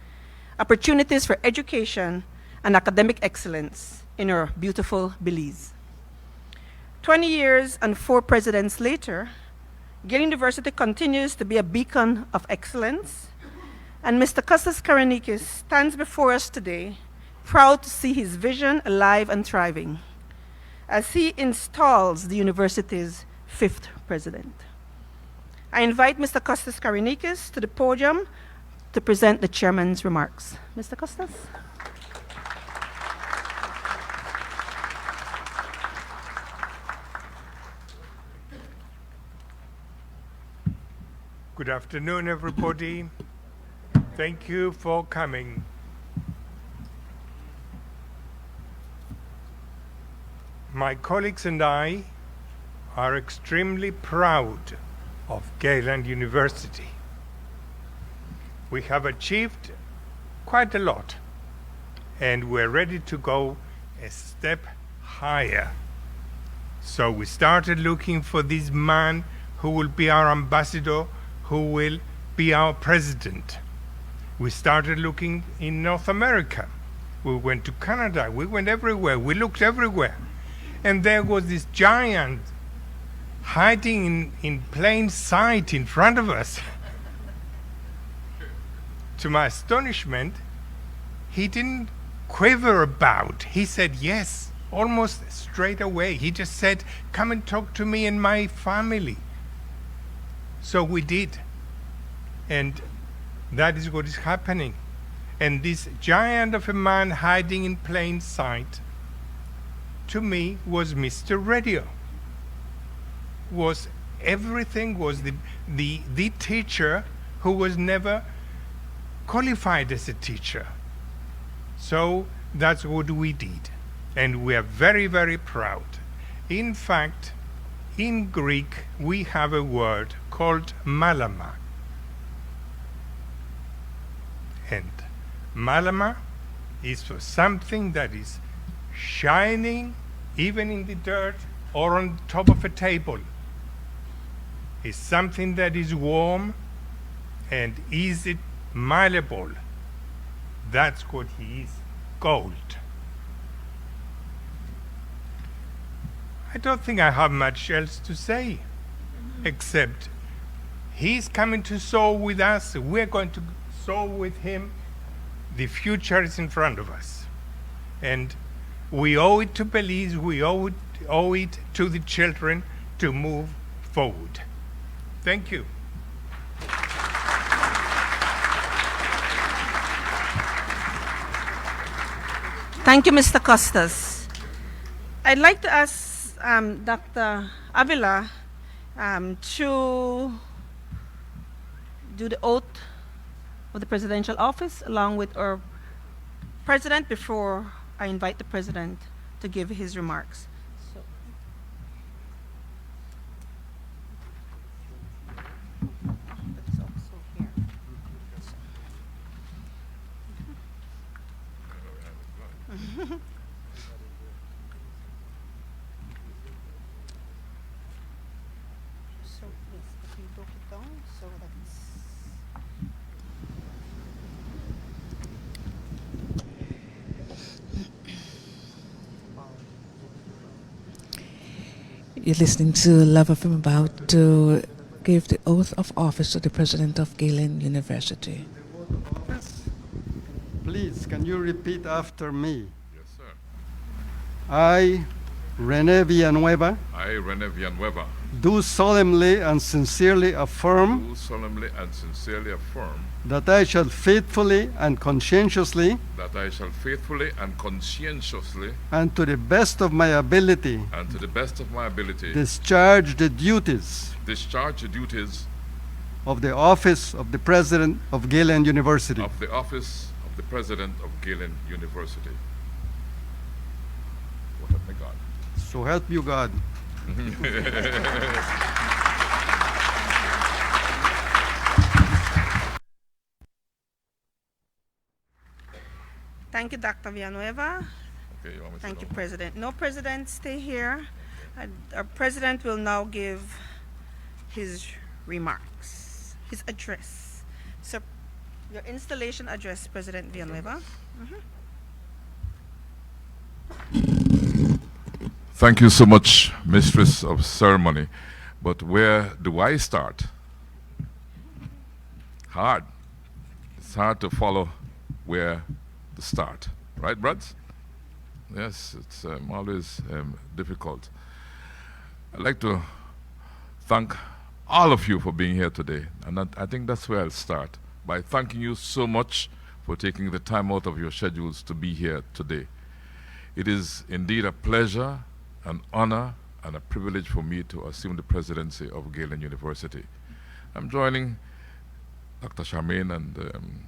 opportunities for education and academic excellence in our beautiful Belize. 20 years and 4 presidents later, Galen University continues to be a beacon of excellence, and Mr. Costas Karanikis stands before us today, proud to see his vision alive and thriving, as he installs the university's 5th president. I invite Mr. Costas Karanikis to the podium to present the chairman's remarks. Mr. Costas. Good afternoon, everybody. Thank you for coming. My colleagues and I are extremely proud of Galen University. We have achieved quite a lot, and we're ready to go a step higher. So we started looking for this man who will be our ambassador, who will be our president. We started looking in North America. We went to Canada. We went everywhere. We looked everywhere. And there was this giant hiding in plain sight in front of us. To my astonishment, he didn't quiver about. He said yes, almost straight away. He just said, "Come and talk to me and my family." So we did. And that is what is happening. And this giant of a man hiding in plain sight, to me, was Mr. Radio. Was everything, was the teacher who was never qualified as a teacher. So that's what we did. And we are very, very proud. In fact, in Greek, we have a word called malama. And malama is for something that is shining even in the dirt or on top of a table. It's something that is warm and is it malleable. That's what he is, gold. I don't think I have much else to say, except he's coming to soar with us. We're going to soar with him. The future is in front of us. And we owe it to Belize, we owe it to the children to move forward. Thank you. Thank you, Mr. Costas. I'd like to ask Dr. Avila to do the oath of the presidential office along with our president before I invite the president to give his remarks. So. It's also here. So yes, if you broke it down, so that's. You're listening to Love of Him about to give the oath of office to the president of Galen University. Office? Please, can you repeat after me? Yes, sir. I, Rene Villanueva, I, Rene Villanueva, do solemnly and sincerely affirm do solemnly and sincerely affirm that I shall faithfully and conscientiously that I shall faithfully and conscientiously and to the best of my ability and to the best of my ability discharge the duties of the office of the President of Galen University. of the office of the President of Galen University. So help me God. So help you God. Thank you, Dr. Villanueva. Okay, you want me to Thank sit you, down? President. No, President, stay here. Our President will now give his remarks, his address. So, your installation address, President Villanueva. Thank you so much, Mistress of Ceremony. But where do I start? Hard. It's hard to follow where to start. Right, Bruds? Yes, it's always difficult. I'd like to thank all of you for being here today. And I think that's where I'll start, by thanking you so much for taking the time out of your schedules to be here today. It is indeed a pleasure, an honor, and a privilege for me to assume the presidency of Galen University. I'm joining Dr. Charmaine and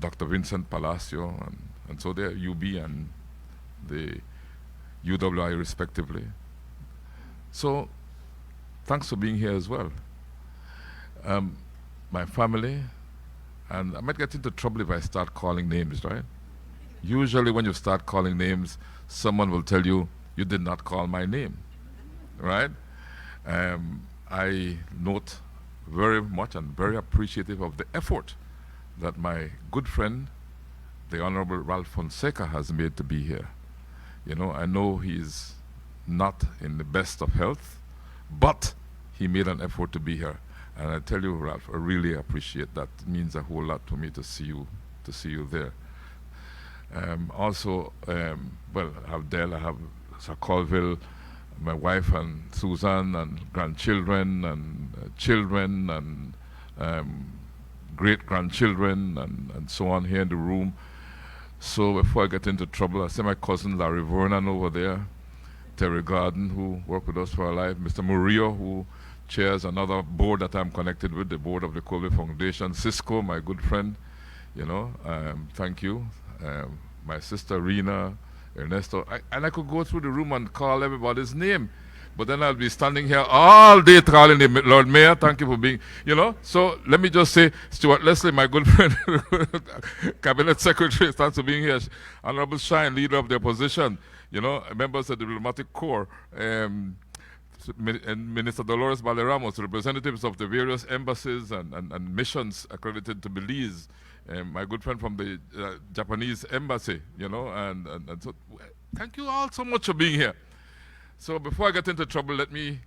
Dr. Vincent Palacio, and so they're UB and the UWI respectively. So thanks for being here as well. My family, and I might get into trouble if I start calling names, right? Usually when you start calling names, someone will tell you, you did not call my name, right? I note very much and very appreciative of the effort that my good friend, the Honorable Ralph Fonseca, has made to be here. You know, I know he's not in the best of health, but he made an effort to be here. And I tell you, Ralph, I really appreciate that. It means a whole lot to me to see you there. Also, well, I have Dell, I have Sir Colville, my wife and Susan, and grandchildren, and children, and great-grandchildren, and so on here in the room. So before I get into trouble, I see my cousin Larry Vernon over there, Terry Garden, who worked with us for our life, Mr. Murillo, who chairs another board that I'm connected with, the board of the Colville Foundation, Cisco, my good friend, you know, thank you. My sister Rena, Ernesto, and I could go through the room and call everybody's name, but then I'll be standing here all day calling the Lord Mayor, thank you for being, you know. So let me just say, Stuart Leslie, my good friend, Cabinet Secretary, thanks for being here. Honorable Shine, leader of the opposition, you know, members of the diplomatic corps, and Minister Dolores Baleramos, representatives of the various embassies and missions accredited to Belize, my good friend from the Japanese embassy, you know, and so thank you all so much for being here. So before I get into trouble, let me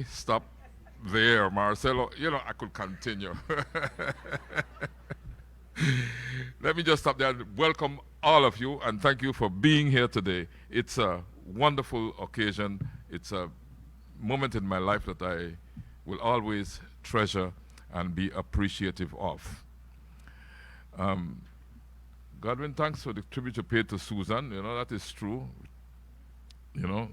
stop there, Marcelo. You know, I could continue. Let me just stop there and welcome all of you and thank you for being here today. It's a wonderful occasion. It's a moment in my life that I will always treasure and be appreciative of. Godwin, thanks for the tribute you paid to Susan. You know, that is true. You know,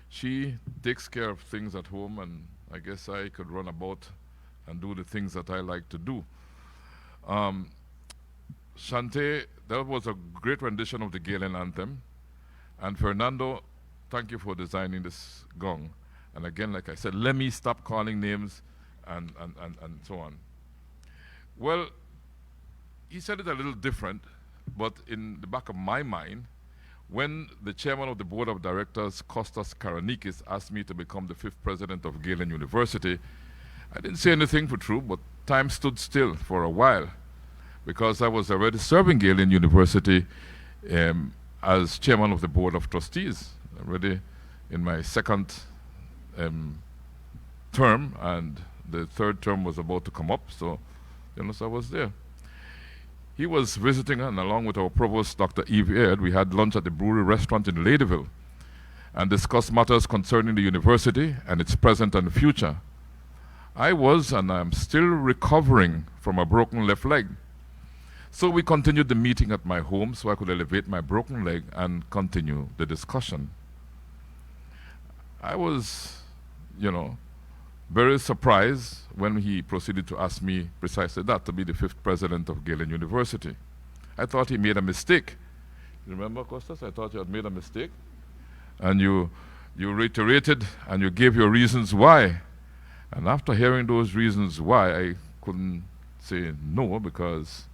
she takes care of things at home, and I guess I could run about and do the things that I like to do. Shante, that was a great rendition of the Galen anthem. And Fernando, thank you for designing this gong. And again, like I said, let me stop calling names and so on. Well, he said it a little different, but in the back of my mind, when the chairman of the board of directors, Kostas Karanikis, asked me to become the 5th president of Galen University, I didn't say anything for true, but time stood still for a while because I was already serving Galen University as chairman of the board of trustees, already in my 2nd term, and the 3rd term was about to come up, so, you know, so I was there. He was visiting, and along with our provost, Dr. Eve Aird, we had lunch at the brewery restaurant in Ladyville and discussed matters concerning the university and its present and future. I was, and I'm still recovering from a broken left leg. So we continued the meeting at my home so I could elevate my broken leg and continue the discussion. I was, you know, very surprised when he proceeded to ask me precisely that, to be the 5th president of Galen University. I thought he made a mistake. Remember, Kostas? I thought you had made a mistake. And you reiterated and you gave your reasons why. And after hearing those reasons why, I couldn't say no because,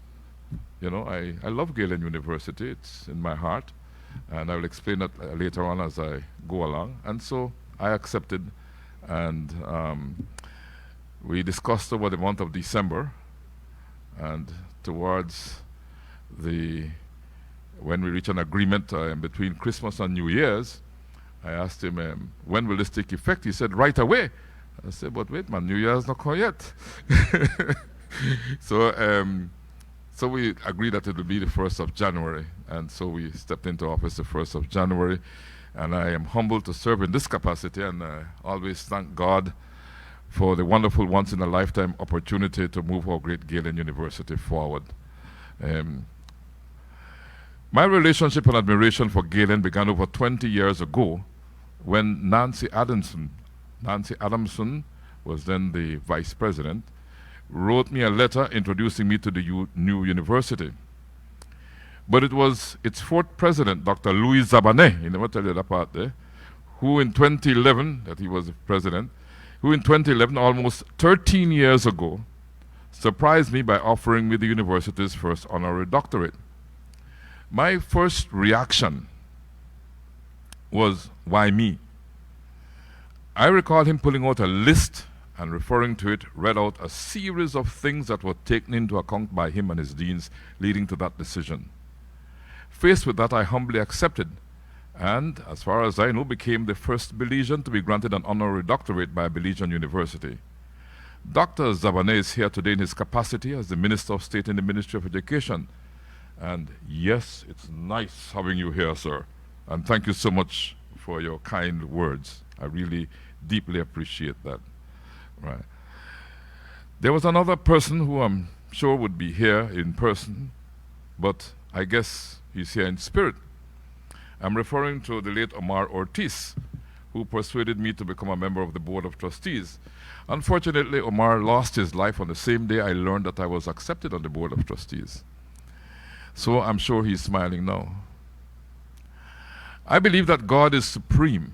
you know, I love Galen University. It's in my heart. And I will explain that later on as I go along. And so I accepted. And we discussed over the month of December, and towards when we reached an agreement between Christmas and New Year's, I asked him, when will this take effect? He said, right away. I said, but wait, man, New Year's not come yet. So we agreed that it would be the 1st of January, and so we stepped into office the 1st of January. And I am humbled to serve in this capacity, and I always thank God for the wonderful once-in-a-lifetime opportunity to move our great Galen University forward. My relationship and admiration for Galen began over 20 years ago when Nancy Adamson was then the vice president, wrote me a letter introducing me to the new university. But it was its fourth president, Dr. Louis Zabanet, he never tell you that part there, who in 2011, that he was the president, who in 2011, almost 13 years ago, surprised me by offering me the university's first honorary doctorate. My first reaction was, why me? I recall him pulling out a list and referring to it, read out a series of things that were taken into account by him and his deans, leading to that decision. Faced with that, I humbly accepted, and as far as I know, became the first Belizean to be granted an honorary doctorate by a Belizean university. Dr. Zabanet is here today in his capacity as the Minister of State in the Ministry of Education. And yes, it's nice having you here, sir. And thank you so much for your kind words. I really deeply appreciate that. Right. There was another person who I'm sure would be here in person, but I guess he's here in spirit. I'm referring to the late Omar Ortiz, who persuaded me to become a member of the Board of Trustees. Unfortunately, Omar lost his life on the same day I learned that I was accepted on the Board of Trustees. So I'm sure he's smiling now. I believe that God is supreme,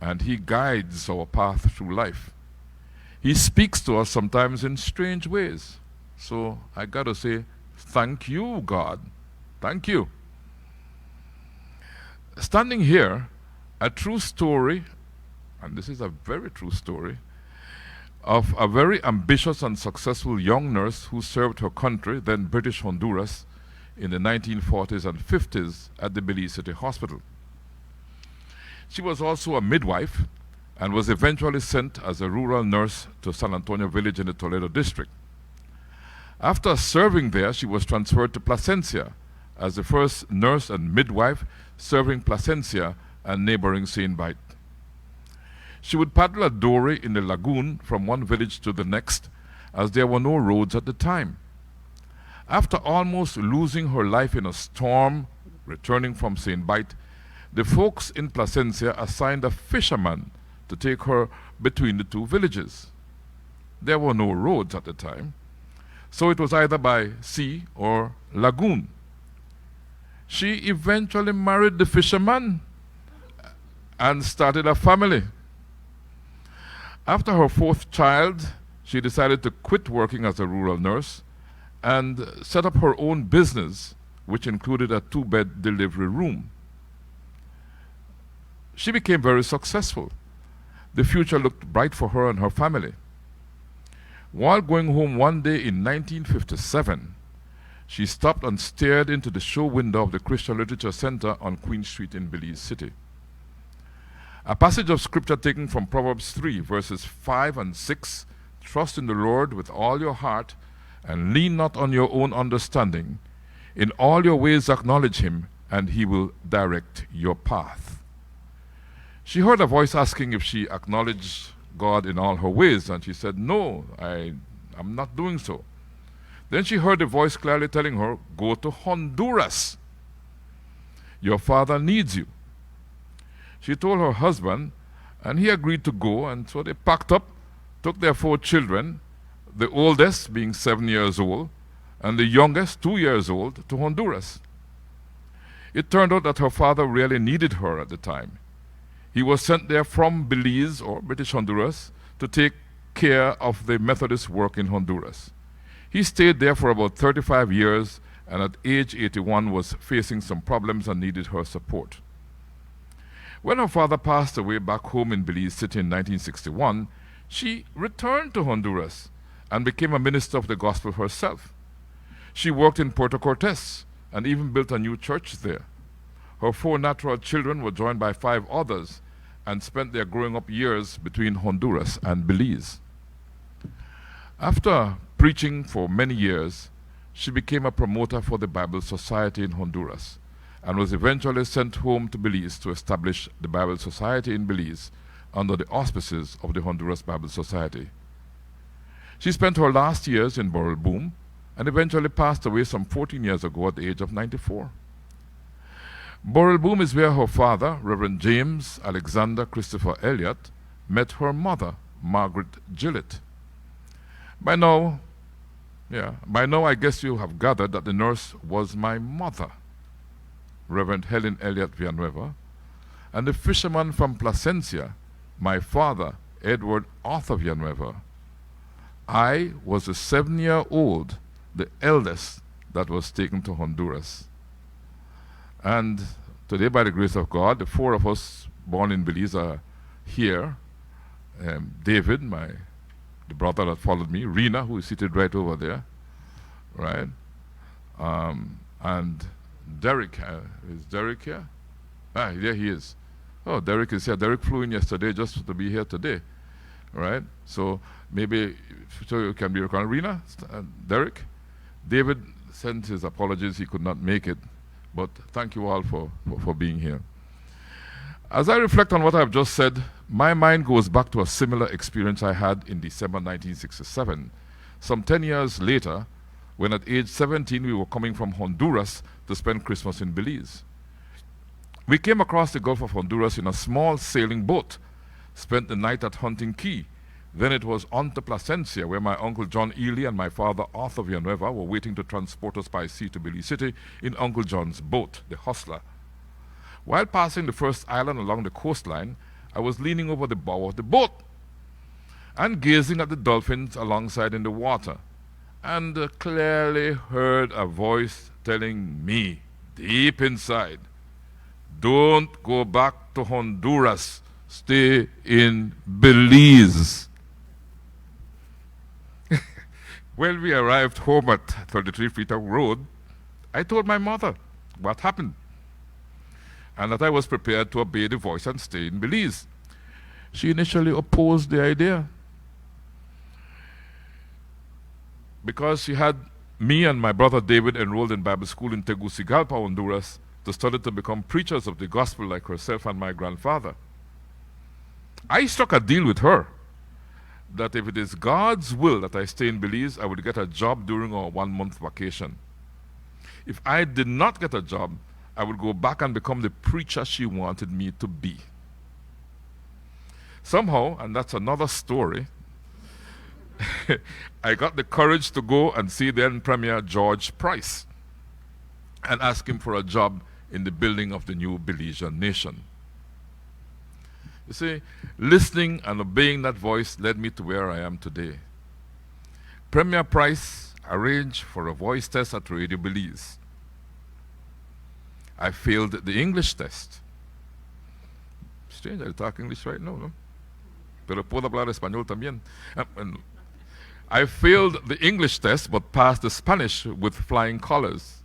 and He guides our path through life. He speaks to us sometimes in strange ways. So I gotta say, thank you, God. Thank you. Standing here, a true story, and this is a very true story, of a very ambitious and successful young nurse who served her country, then British Honduras, in the 1940s and 50s at the Belize City Hospital. She was also a midwife and was eventually sent as a rural nurse to San Antonio Village in the Toledo district. After serving there, she was transferred to Placencia as the first nurse and midwife serving Placencia and neighboring St. Bite. She would paddle a dory in the lagoon from one village to the next, as there were no roads at the time. After almost losing her life in a storm returning from St. Bite, the folks in Placencia assigned a fisherman to take her between the two villages. There were no roads at the time, so it was either by sea or lagoon. She eventually married the fisherman and started a family. After her fourth child, she decided to quit working as a rural nurse and set up her own business, which included a 2-bed delivery room. She became very successful. The future looked bright for her and her family. While going home one day in 1957, she stopped and stared into the show window of the Christian Literature Center on Queen Street in Belize City. A passage of scripture taken from Proverbs 3, verses 5 and 6, "Trust in the Lord with all your heart, and lean not on your own understanding. In all your ways acknowledge Him, and He will direct your path." She heard a voice asking if she acknowledged God in all her ways, and she said, "No, I'm not doing so." Then she heard a voice clearly telling her, "Go to Honduras. Your father needs you." She told her husband, and he agreed to go, and so they packed up, took their 4 children, the oldest being 7 years old, and the youngest 2 years old, to Honduras. It turned out that her father really needed her at the time. He was sent there from Belize, or British Honduras, to take care of the Methodist work in Honduras. He stayed there for about 35 years, and at age 81 was facing some problems and needed her support. When her father passed away back home in Belize City in 1961, she returned to Honduras and became a minister of the gospel herself. She worked in Puerto Cortes and even built a new church there. Her 4 natural children were joined by 5 others and spent their growing up years between Honduras and Belize. After preaching for many years, she became a promoter for the Bible Society in Honduras and was eventually sent home to Belize to establish the Bible Society in Belize under the auspices of the Honduras Bible Society. She spent her last years in Boral Boom and eventually passed away some 14 years ago at the age of 94. Boral Boom is where her father, Reverend James Alexander Christopher Elliott, met her mother, Margaret Gillett. By now, Yeah. By now, I guess you have gathered that the nurse was my mother, Reverend Helen Elliott Villanueva, and the fisherman from Placencia, my father, Edward Arthur Villanueva. I was the 7-year-old, the eldest that was taken to Honduras. And today, by the grace of God, the 4 of us born in Belize are here. David, the brother that followed me, Rena, who is seated right over there, right? And Derek, is Derek here? Ah, there he is. Oh, Derek is here. Derek flew in yesterday just to be here today, right? So maybe, so you can be recorded. Rena, Derek, David sent his apologies. He could not make it, but thank you all for being here. As I reflect on what I've just said, my mind goes back to a similar experience I had in December 1967, some 10 years later, when at age 17 we were coming from Honduras to spend Christmas in Belize. We came across the Gulf of Honduras in a small sailing boat, spent the night at Hunting Key. Then it was on to Placencia, where my uncle John Ely and my father Arthur Villanueva were waiting to transport us by sea to Belize City in Uncle John's boat, the Hustler. While passing the first island along the coastline, I was leaning over the bow of the boat and gazing at the dolphins alongside in the water, and clearly heard a voice telling me, deep inside, don't go back to Honduras, stay in Belize. When we arrived home at 33 Freetown Road, I told my mother what happened, and that I was prepared to obey the voice and stay in Belize. She initially opposed the idea because she had me and my brother David enrolled in Bible school in Tegucigalpa, Honduras, to study to become preachers of the gospel like herself and my grandfather. I struck a deal with her that if it is God's will that I stay in Belize, I would get a job during our 1-month vacation. If I did not get a job, I would go back and become the preacher she wanted me to be. Somehow, and that's another story, I got the courage to go and see then Premier George Price and ask him for a job in the building of the new Belizean nation. You see, listening and obeying that voice led me to where I am today. Premier Price arranged for a voice test at Radio Belize. I failed the English test. Strange, I talk English right now, no? Pero puedo hablar español también. I failed the English test, but passed the Spanish with flying colors.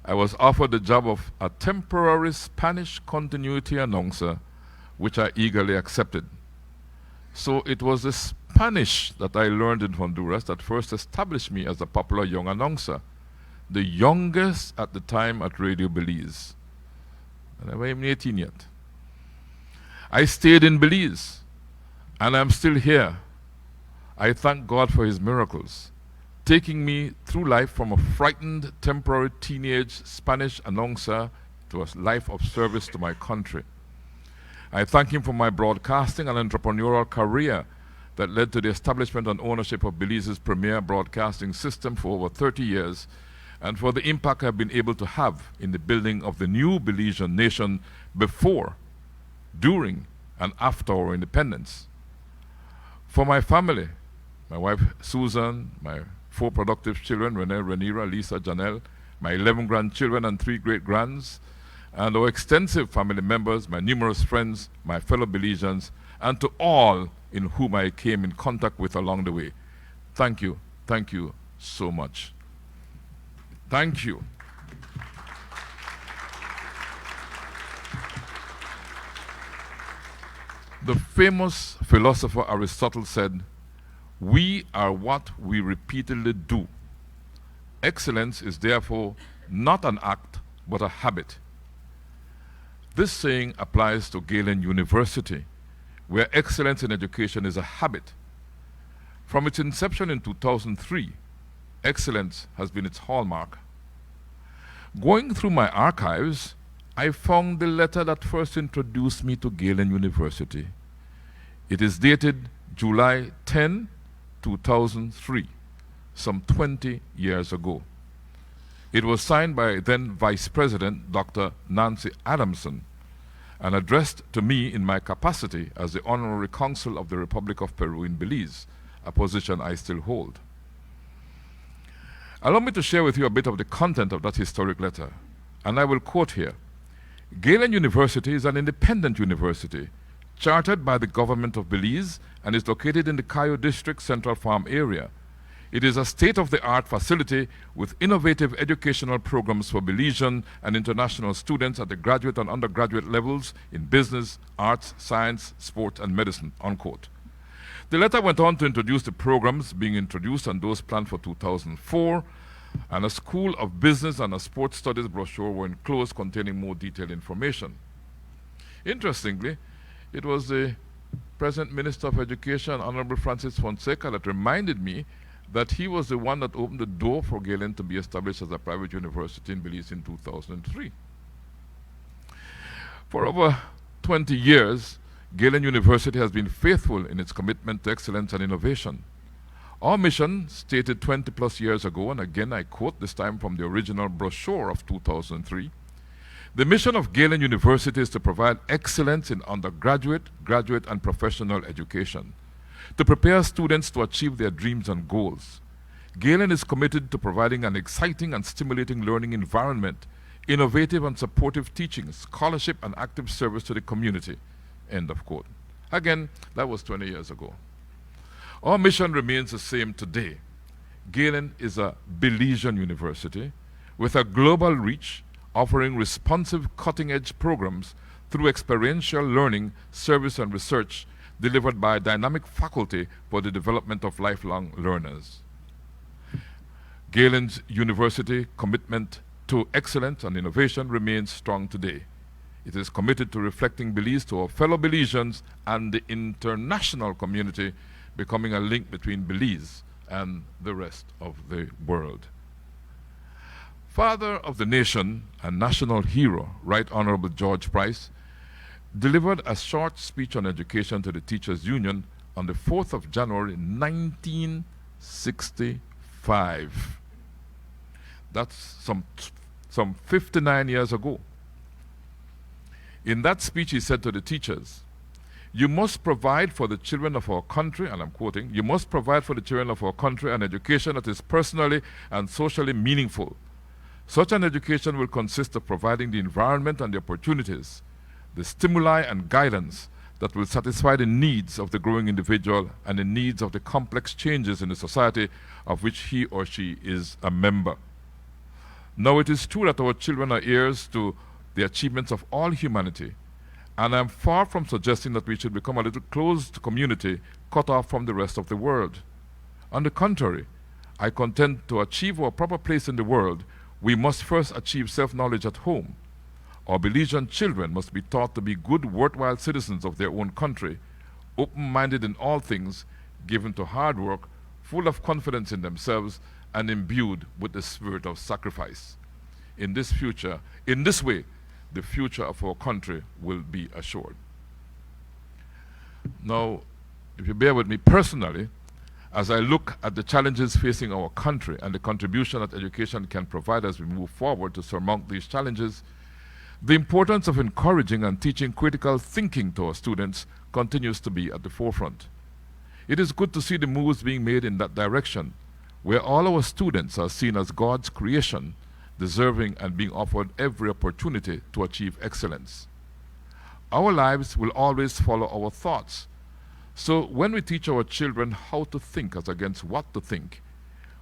I was offered the job of a temporary Spanish continuity announcer, which I eagerly accepted. So it was the Spanish that I learned in Honduras that first established me as a popular young announcer, the youngest at the time at Radio Belize. And I wasn't even 18 yet. I stayed in Belize, and I'm still here. I thank God for His miracles, taking me through life from a frightened, temporary teenage Spanish announcer to a life of service to my country. I thank Him for my broadcasting and entrepreneurial career that led to the establishment and ownership of Belize's premier broadcasting system for over 30 years, and for the impact I've been able to have in the building of the new Belizean nation before, during, and after our independence. For my family, my wife Susan, my 4 productive children, Rene, Renira, Lisa, Janelle, my 11 grandchildren and 3 great-grands, and our extensive family members, my numerous friends, my fellow Belizeans, and to all in whom I came in contact with along the way. Thank you so much. Thank you. The famous philosopher Aristotle said, "We are what we repeatedly do. Excellence is therefore not an act, but a habit." This saying applies to Galen University, where excellence in education is a habit. From its inception in 2003, excellence has been its hallmark. Going through my archives, I found the letter that first introduced me to Galen University. It is dated July 10, 2003, some 20 years ago. It was signed by then Vice President Dr. Nancy Adamson and addressed to me in my capacity as the Honorary Consul of the Republic of Peru in Belize, a position I still hold. Allow me to share with you a bit of the content of that historic letter, and I will quote here. Galen University is an independent university chartered by the government of Belize and is located in the Cayo District Central Farm area. It is a state-of-the-art facility with innovative educational programs for Belizean and international students at the graduate and undergraduate levels in business, arts, science, sport, and medicine, unquote. The letter went on to introduce the programs being introduced and those planned for 2004, and a School of Business and a Sports Studies brochure were enclosed containing more detailed information. Interestingly, it was the present Minister of Education, Honorable Francis Fonseca, that reminded me that he was the one that opened the door for Galen to be established as a private university in Belize in 2003. For over 20 years, Galen University has been faithful in its commitment to excellence and innovation. Our mission, stated 20 plus years ago, and again I quote this time from the original brochure of 2003, the mission of Galen University is to provide excellence in undergraduate, graduate, and professional education, to prepare students to achieve their dreams and goals. Galen is committed to providing an exciting and stimulating learning environment, innovative and supportive teaching, scholarship, and active service to the community. End of quote. Again, that was 20 years ago. Our mission remains the same today. Galen is a Belizean university with a global reach, offering responsive, cutting-edge programs through experiential learning, service, and research delivered by a dynamic faculty for the development of lifelong learners. Galen's university commitment to excellence and innovation remains strong today. It is committed to reflecting Belize to our fellow Belizeans and the international community, becoming a link between Belize and the rest of the world. Father of the nation and national hero, Right Honorable George Price, delivered a short speech on education to the Teachers Union on the 4th of January 1965. That's some 59 years ago. In that speech, he said to the teachers, "You must provide for the children of our country," and I'm quoting, "you must provide for the children of our country an education that is personally and socially meaningful. Such an education will consist of providing the environment and the opportunities, the stimuli and guidance that will satisfy the needs of the growing individual and the needs of the complex changes in the society of which he or she is a member. Now it is true that our children are heirs to the achievements of all humanity, and I am far from suggesting that we should become a little closed community cut off from the rest of the world. On the contrary, I contend to achieve our proper place in the world, we must first achieve self-knowledge at home. Our Belizean children must be taught to be good, worthwhile citizens of their own country, open-minded in all things, given to hard work, full of confidence in themselves, and imbued with the spirit of sacrifice. In this way, the future of our country will be assured." Now, if you bear with me personally, as I look at the challenges facing our country and the contribution that education can provide as we move forward to surmount these challenges, the importance of encouraging and teaching critical thinking to our students continues to be at the forefront. It is good to see the moves being made in that direction, where all our students are seen as God's creation, deserving and being offered every opportunity to achieve excellence. Our lives will always follow our thoughts. So when we teach our children how to think as against what to think,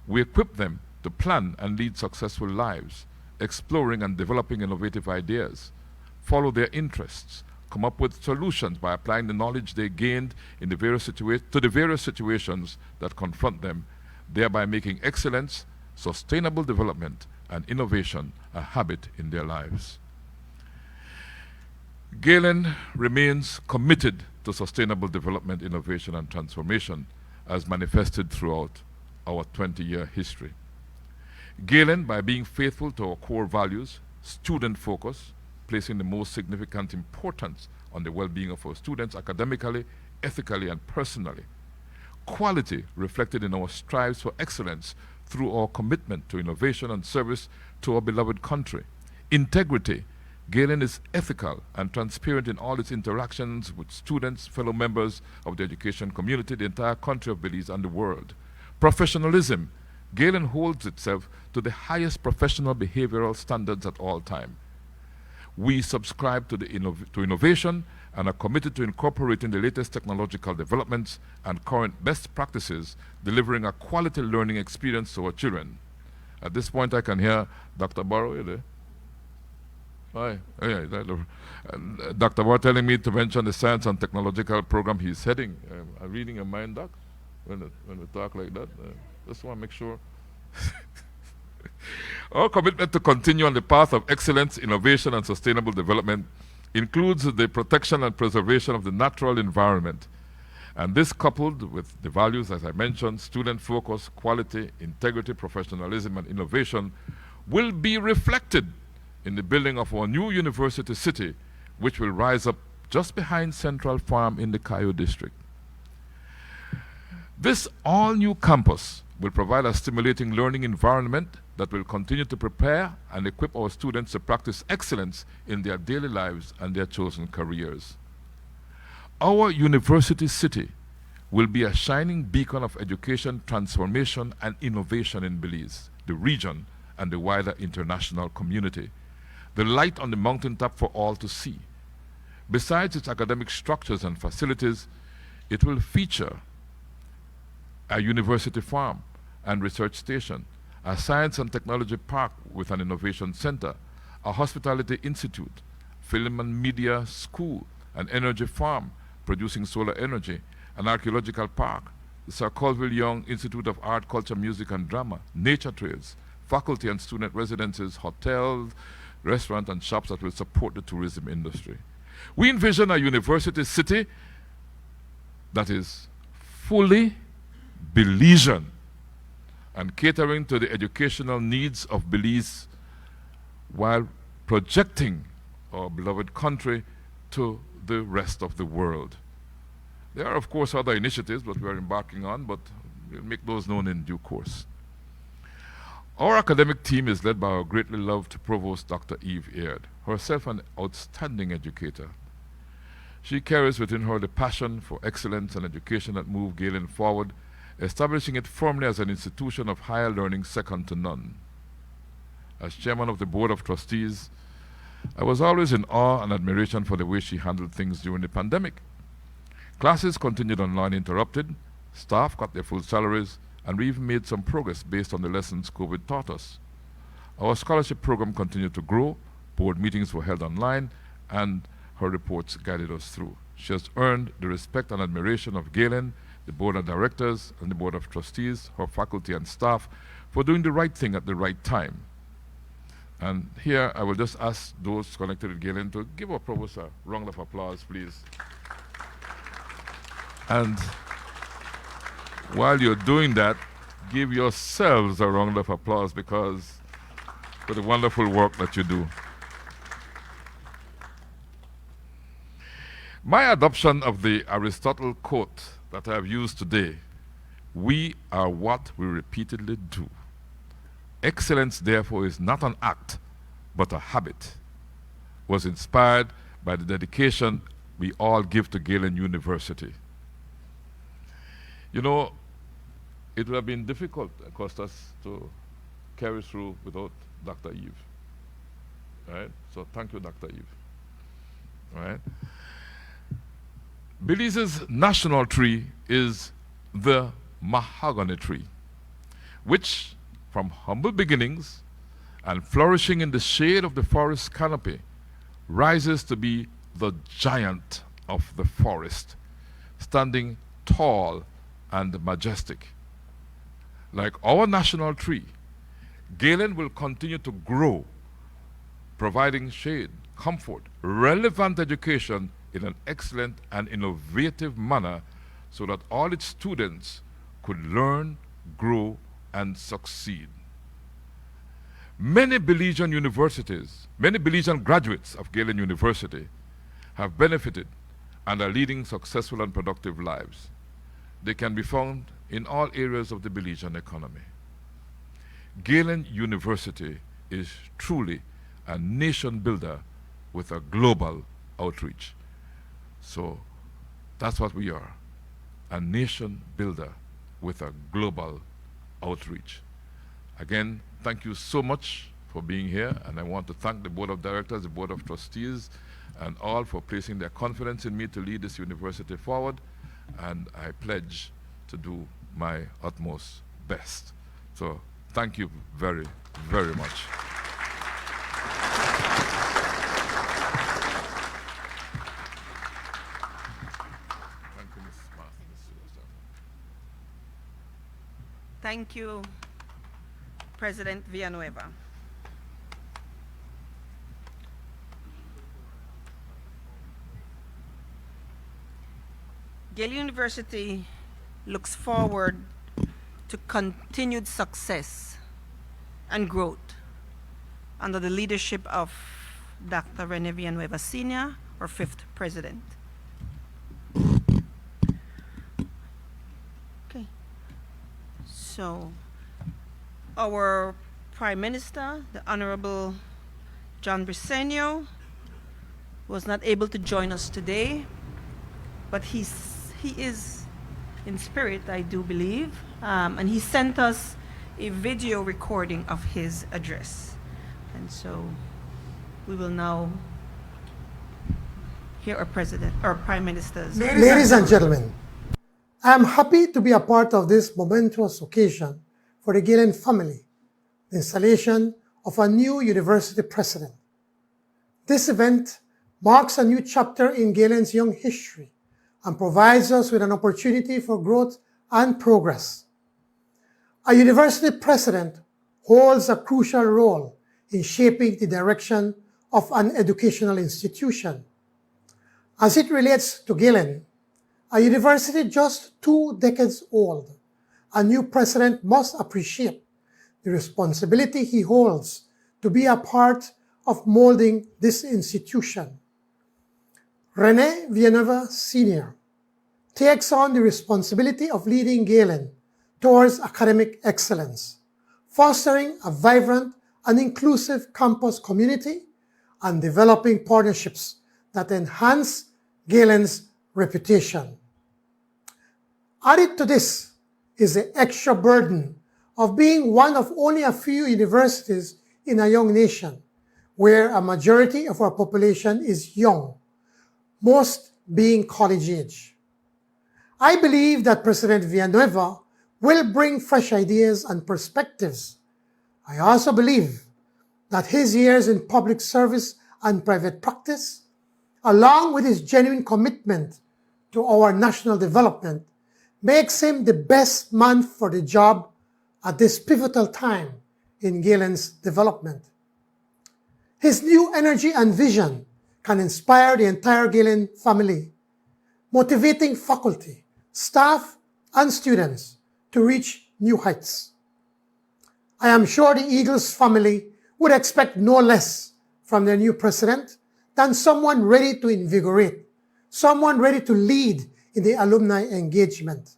we equip them to plan and lead successful lives, exploring and developing innovative ideas, follow their interests, come up with solutions by applying the knowledge they gained in the various situations that confront them, thereby making excellence, sustainable development, and innovation a habit in their lives. Galen remains committed to sustainable development, innovation, and transformation as manifested throughout our 20-year history. Galen, by being faithful to our core values, student focus, placing the most significant importance on the well-being of our students academically, ethically, and personally, quality reflected in our strives for excellence through our commitment to innovation and service to our beloved country. Integrity. Galen is ethical and transparent in all its interactions with students, fellow members of the education community, the entire country of Belize, and the world. Professionalism. Galen holds itself to the highest professional behavioral standards at all time. We subscribe to innovation and are committed to incorporating the latest technological developments and current best practices, delivering a quality learning experience to our children. At this point, I can hear Dr. Barrow, you there? Hi. Dr. Barrow telling me to mention the science and technological program he's heading. I'm reading your mind, Doc, when we talk like that. Just want to make sure. Our commitment to continue on the path of excellence, innovation, and sustainable development includes the protection and preservation of the natural environment. And this, coupled with the values, as I mentioned, student focus, quality, integrity, professionalism, and innovation, will be reflected in the building of our new university city, which will rise up just behind Central Farm in the Cayo district. This all-new campus will provide a stimulating learning environment that will continue to prepare and equip our students to practice excellence in their daily lives and their chosen careers. Our university city will be a shining beacon of education, transformation, and innovation in Belize, the region, and the wider international community. The light on the mountaintop for all to see. Besides its academic structures and facilities, it will feature a university farm and research station, a science and technology park with an innovation center, a hospitality institute, film and media school, an energy farm producing solar energy, an archaeological park, the Sir Colville Young Institute of Art, Culture, Music, and Drama, nature trails, faculty and student residences, hotels, restaurants, and shops that will support the tourism industry. We envision a university city that is fully Belizean and catering to the educational needs of Belize while projecting our beloved country to the rest of the world. There are, of course, other initiatives that we are embarking on, but we'll make those known in due course. Our academic team is led by our greatly loved Provost, Dr. Eve Aird, herself an outstanding educator. She carries within her the passion for excellence and education that moved Galen forward, establishing it firmly as an institution of higher learning second to none. As chairman of the Board of Trustees, I was always in awe and admiration for the way she handled things during the pandemic. Classes continued online uninterrupted, staff got their full salaries, and we even made some progress based on the lessons COVID taught us. Our scholarship program continued to grow, board meetings were held online, and her reports guided us through. She has earned the respect and admiration of Galen, the board of directors, and the board of trustees, her faculty and staff, for doing the right thing at the right time. And here I will just ask those connected with Galen to give our provost a round of applause, please. And while you're doing that, give yourselves a round of applause because for the wonderful work that you do. My adoption of the Aristotle quote that I have used today, "We are what we repeatedly do." Excellence, therefore, is not an act, but a habit, was inspired by the dedication we all give to Galen University. You know, it would have been difficult, Costas, to carry through without Dr. Eve. Right? So thank you, Dr. Eve. Right? Belize's national tree is the mahogany tree, which, from humble beginnings and flourishing in the shade of the forest canopy, rises to be the giant of the forest, standing tall and majestic. Like our national tree, Galen will continue to grow, providing shade, comfort, relevant education in an excellent and innovative manner so that all its students could learn, grow, and succeed. Many Belizean universities, many Belizean graduates of Galen University have benefited and are leading successful and productive lives. They can be found in all areas of the Belizean economy. Galen University is truly a nation builder with a global outreach. So that's what we are, a nation builder with a global outreach. Again, thank you so much for being here, and I want to thank the Board of Directors, the Board of Trustees, and all for placing their confidence in me to lead this university forward, and I pledge to do my utmost best. So thank you very, very much. Thank you, President Villanueva. Yale University looks forward to continued success and growth under the leadership of Dr. Rene Villanueva Sr., our 5th president. Okay. So, our Prime Minister, the Honorable John Briceño, was not able to join us today, but he is in spirit, I do believe, and he sent us a video recording of his address. And so we will now hear our President, or Prime Minister's. Ladies and gentlemen, I am happy to be a part of this momentous occasion for the Galen family, the installation of a new university president. This event marks a new chapter in Galen's young history and provides us with an opportunity for growth and progress. A university president holds a crucial role in shaping the direction of an educational institution. As it relates to Galen, a university just 2 decades old, a new president must appreciate the responsibility he holds to be a part of molding this institution. Rene Villanueva Sr. takes on the responsibility of leading Galen towards academic excellence, fostering a vibrant and inclusive campus community, and developing partnerships that enhance Galen's reputation. Added to this is the extra burden of being one of only a few universities in a young nation, where a majority of our population is young, most being college age. I believe that President Villanueva will bring fresh ideas and perspectives. I also believe that his years in public service and private practice, along with his genuine commitment to our national development, makes him the best man for the job at this pivotal time in Galen's development. His new energy and vision can inspire the entire Galen family, motivating faculty, staff, and students to reach new heights. I am sure the Eagles family would expect no less from their new president than someone ready to invigorate, someone ready to lead in the alumni engagement.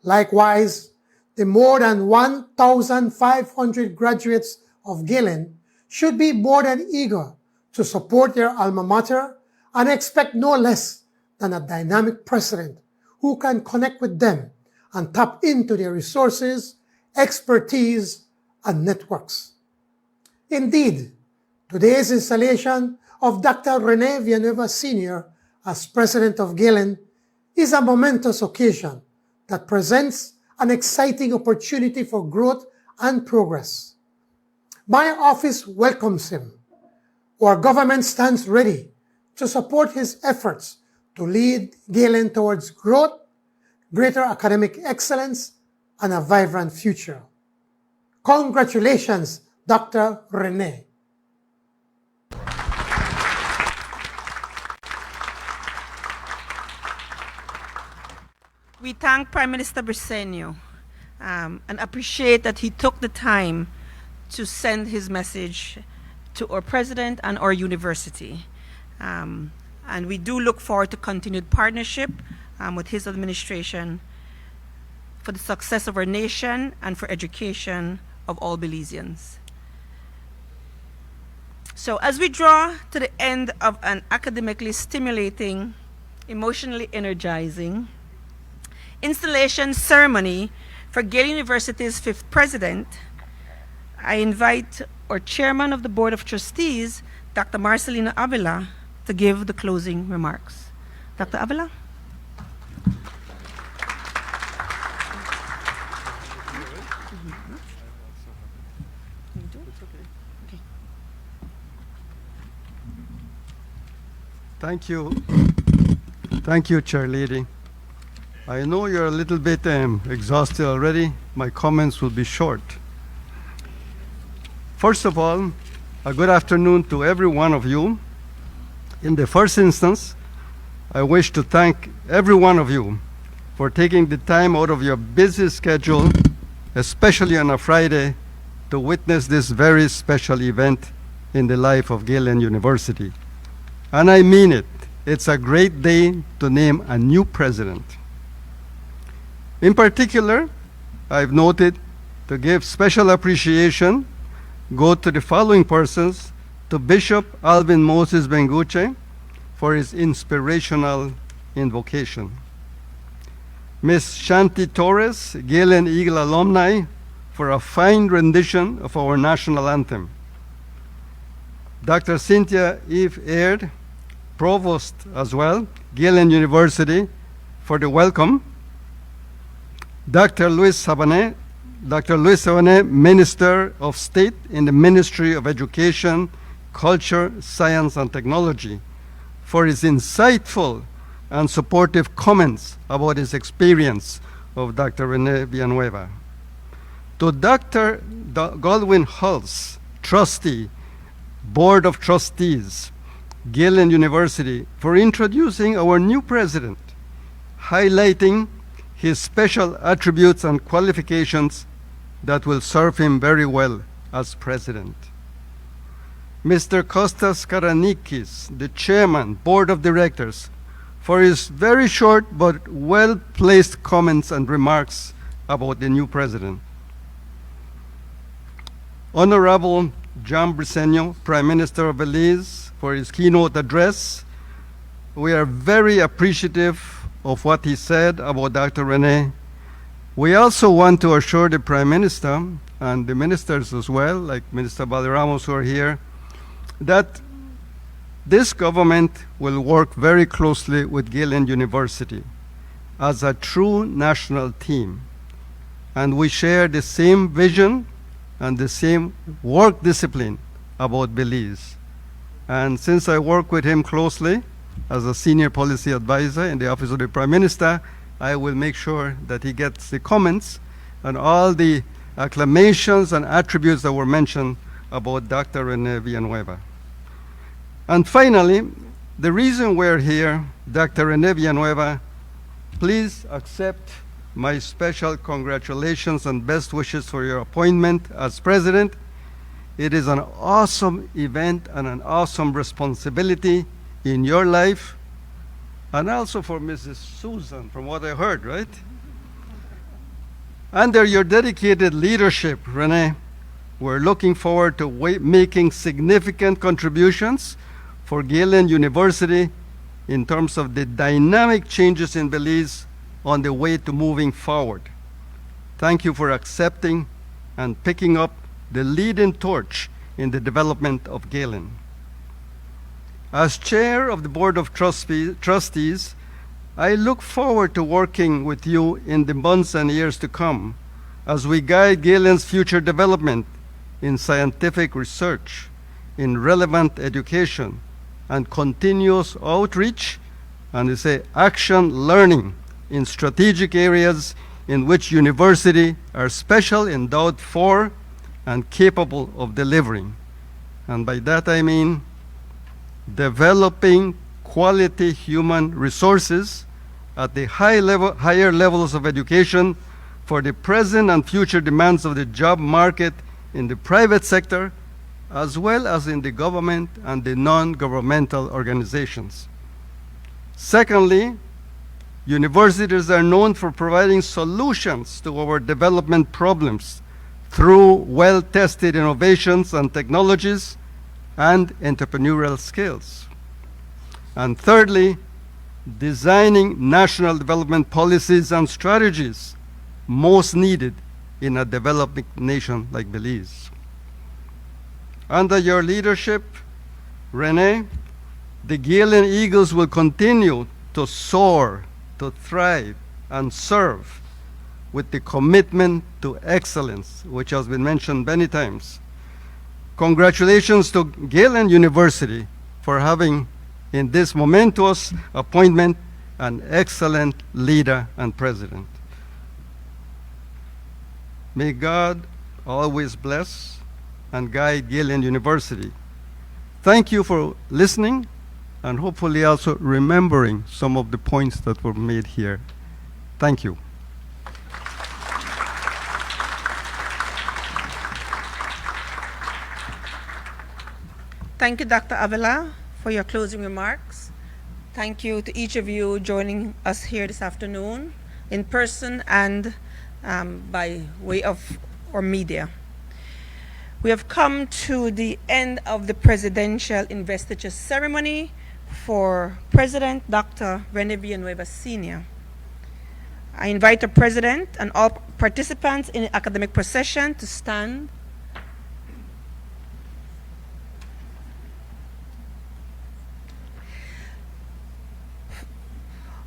Likewise, the more than 1,500 graduates of Galen should be more than eager to support their alma mater and expect no less than a dynamic president who can connect with them and tap into their resources, expertise, and networks. Indeed, today's installation of Dr. Rene Villanueva Sr. as president of Galen is a momentous occasion that presents an exciting opportunity for growth and progress. My office welcomes him. Our government stands ready to support his efforts to lead Galen towards growth, greater academic excellence, and a vibrant future. Congratulations, Dr. Rene. We thank Prime Minister Briceño and appreciate that he took the time to send his message to our president and our university. And we do look forward to continued partnership with his administration for the success of our nation and for education of all Belizeans. So as we draw to the end of an academically stimulating, emotionally energizing installation ceremony for Galen University's 5th president, I invite our chairman of the Board of Trustees, Dr. Marcelino Avila, to give the closing remarks. Dr. Avila? Thank you. Thank you, Chair Lady. I know you're a little bit exhausted already. My comments will be short. First of all, a good afternoon to every one of you. In the first instance, I wish to thank every one of you for taking the time out of your busy schedule, especially on a Friday, to witness this very special event in the life of Galen University. And I mean it. It's a great day to name a new president. In particular, I've noted to give special appreciation go to the following persons: to Bishop Alvin Moses Benguche for his inspirational invocation, Ms. Shanti Torres, Galen Eagle alumni, for a fine rendition of our national anthem, Dr. Cynthia Eve Aird, Provost as well, Galen University, for the welcome, Dr. Luis Sabané, Minister of State in the Ministry of Education, Culture, Science, and Technology, for his insightful and supportive comments about his experience of Dr. Rene Villanueva. To Dr. Godwin Hulse, Trustee, Board of Trustees, Galen University, for introducing our new president, highlighting his special attributes and qualifications that will serve him very well as president. Mr. Kostas Karanikis, the chairman, board of directors, for his very short but well-placed comments and remarks about the new president. Honorable John Briceño, Prime Minister of Belize, for his keynote address. We are very appreciative of what he said about Dr. Rene. We also want to assure the Prime Minister and the ministers as well, like Minister Balderramos who are here, that this government will work very closely with Galen University as a true national team. And we share the same vision and the same work discipline about Belize. And since I work with him closely as a senior policy advisor in the Office of the Prime Minister, I will make sure that he gets the comments and all the acclamations and attributes that were mentioned about Dr. Rene Villanueva. And finally, the reason we're here, Dr. Rene Villanueva, please accept my special congratulations and best wishes for your appointment as president. It is an awesome event and an awesome responsibility in your life, and also for Mrs. Susan, from what I heard, right? Under your dedicated leadership, Rene, we're looking forward to making significant contributions for Galen University in terms of the dynamic changes in Belize on the way to moving forward. Thank you for accepting and picking up the leading torch in the development of Galen. As chair of the Board of Trustees, I look forward to working with you in the months and years to come as we guide Galen's future development in scientific research, in relevant education, and continuous outreach, and action learning in strategic areas in which university are special endowed for and capable of delivering. And by that I mean developing quality human resources at the higher levels of education for the present and future demands of the job market in the private sector, as well as in the government and the non-governmental organizations. Secondly, Universities are known for providing solutions to our development problems through well-tested innovations and technologies and entrepreneurial skills. And thirdly, designing national development policies and strategies most needed in a developing nation like Belize. Under your leadership, Rene, the Galen Eagles will continue to soar, to thrive, and serve with the commitment to excellence, which has been mentioned many times. Congratulations to Galen University for having, in this momentous appointment, an excellent leader and president. May God always bless and guide Galen University. Thank you for listening and hopefully also remembering some of the points that were made here. Thank you. Thank you, Dr. Avila, for your closing remarks. Thank you to each of you joining us here this afternoon, in person and by way of our media. We have come to the end of the presidential investiture ceremony for President Dr. Rene Villanueva Sr. I invite the President and all participants in the academic procession to stand.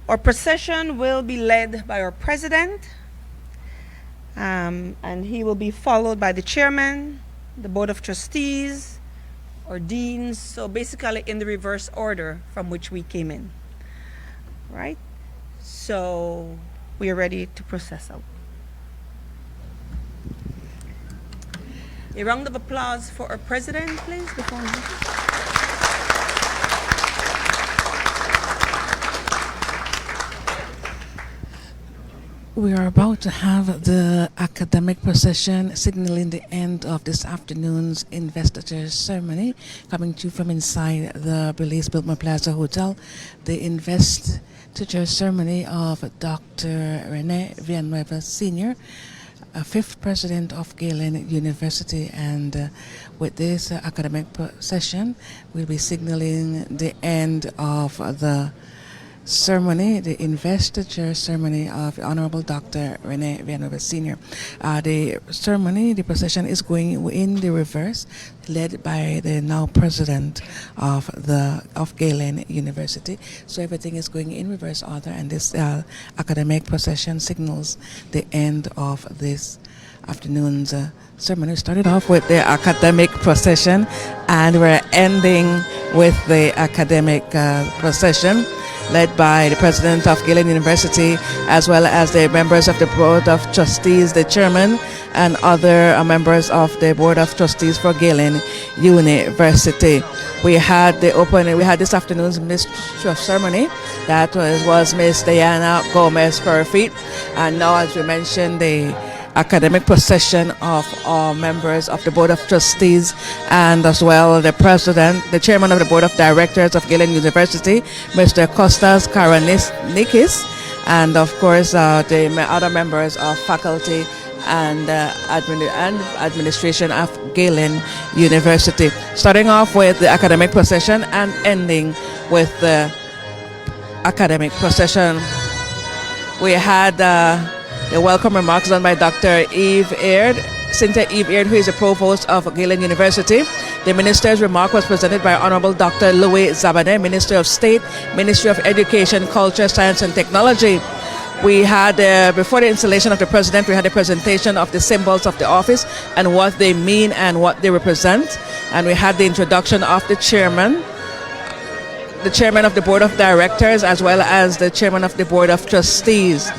Our procession will be led by our President, and he will be followed by the Chairman, the Board of Trustees, or Deans, so basically in the reverse order from which we came in, right? So we are ready to process out. A round of applause for our President, please, before we... We are about to have the academic procession signaling the end of this afternoon's investiture ceremony, coming to you from inside the Belize Biltmore Plaza Hotel. The investiture ceremony of Dr. Rene Villanueva Sr., fifth president of Galen University, and with this academic procession, we'll be signaling the end of the ceremony, the investiture ceremony of Honorable Dr. Rene Villanueva Sr. The ceremony, the procession is going in the reverse, led by the now president of Galen University. So everything is going in reverse order, and this academic procession signals the end of this afternoon's ceremony. We started off with the academic procession, and we're ending with the academic procession, led by the president of Galen University, as well as the members of the Board of Trustees, the chairman, and other members of the Board of Trustees for Galen University. We had this afternoon's Mistress of Ceremony. That was Miss Diana Gomez Perfeet, and now, as we mentioned, the academic procession of all members of the Board of Trustees, and as well the president, the chairman of the Board of Directors of Galen University, Mr. Costas Karanikis, and of course the other members of faculty and administration of Galen University. Starting off with the academic procession and ending with the academic procession. We had the welcome remarks done by Dr. Cynthia Eve Aird, who is the provost of Galen University. The minister's remark was presented by Honorable Dr. Louis Zabane, Minister of State, Ministry of Education, Culture, Science and Technology. We had, before the installation of the president, we had a presentation of the symbols of the office and what they mean and what they represent. And we had the introduction of the chairman of the Board of Directors, as well as the chairman of the Board of Trustees.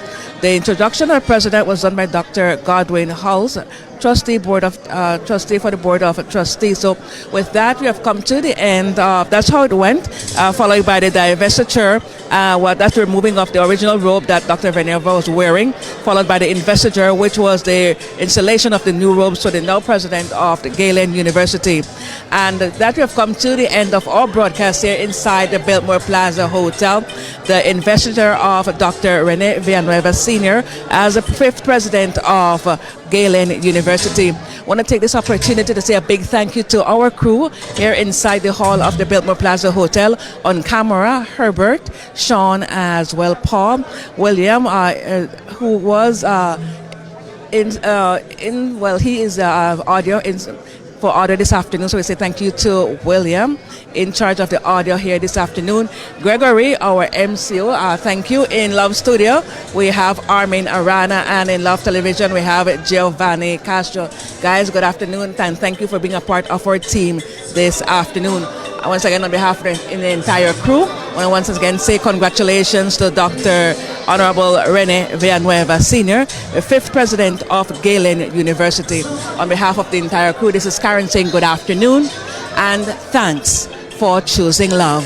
The introduction of the president was done by Dr. Godwin Hulse, trustee for the Board of Trustees. So with that, we have come to the end. That's how it went, followed by the divestiture. That's the removing of the original robe that Dr. Villanueva was wearing, followed by the investiture, which was the installation of the new robes for the now president of the Galen University. And that we have come to the end of our broadcast here inside the Biltmore Plaza Hotel. The investiture of Dr. Rene Villanueva Sr. as the 5th president of Galen University. I want to take this opportunity to say a big thank you to our crew here inside the hall of the Biltmore Plaza Hotel. On camera, Herbert, Sean, as well Paul, William, who was he is audio for audio this afternoon, so we say thank you to William in charge of the audio here this afternoon. Gregory, our MCO, thank you. In Love Studio, we have Armin Arana, and in Love Television, we have Giovanni Castro. Guys, good afternoon, and thank you for being a part of our team this afternoon. Once again, on behalf of the entire crew, I want to once again say congratulations to Dr. Honorable Rene Villanueva Sr., the 5th president of Galen University. On behalf of the entire crew, this is Karen saying good afternoon and thanks for choosing love.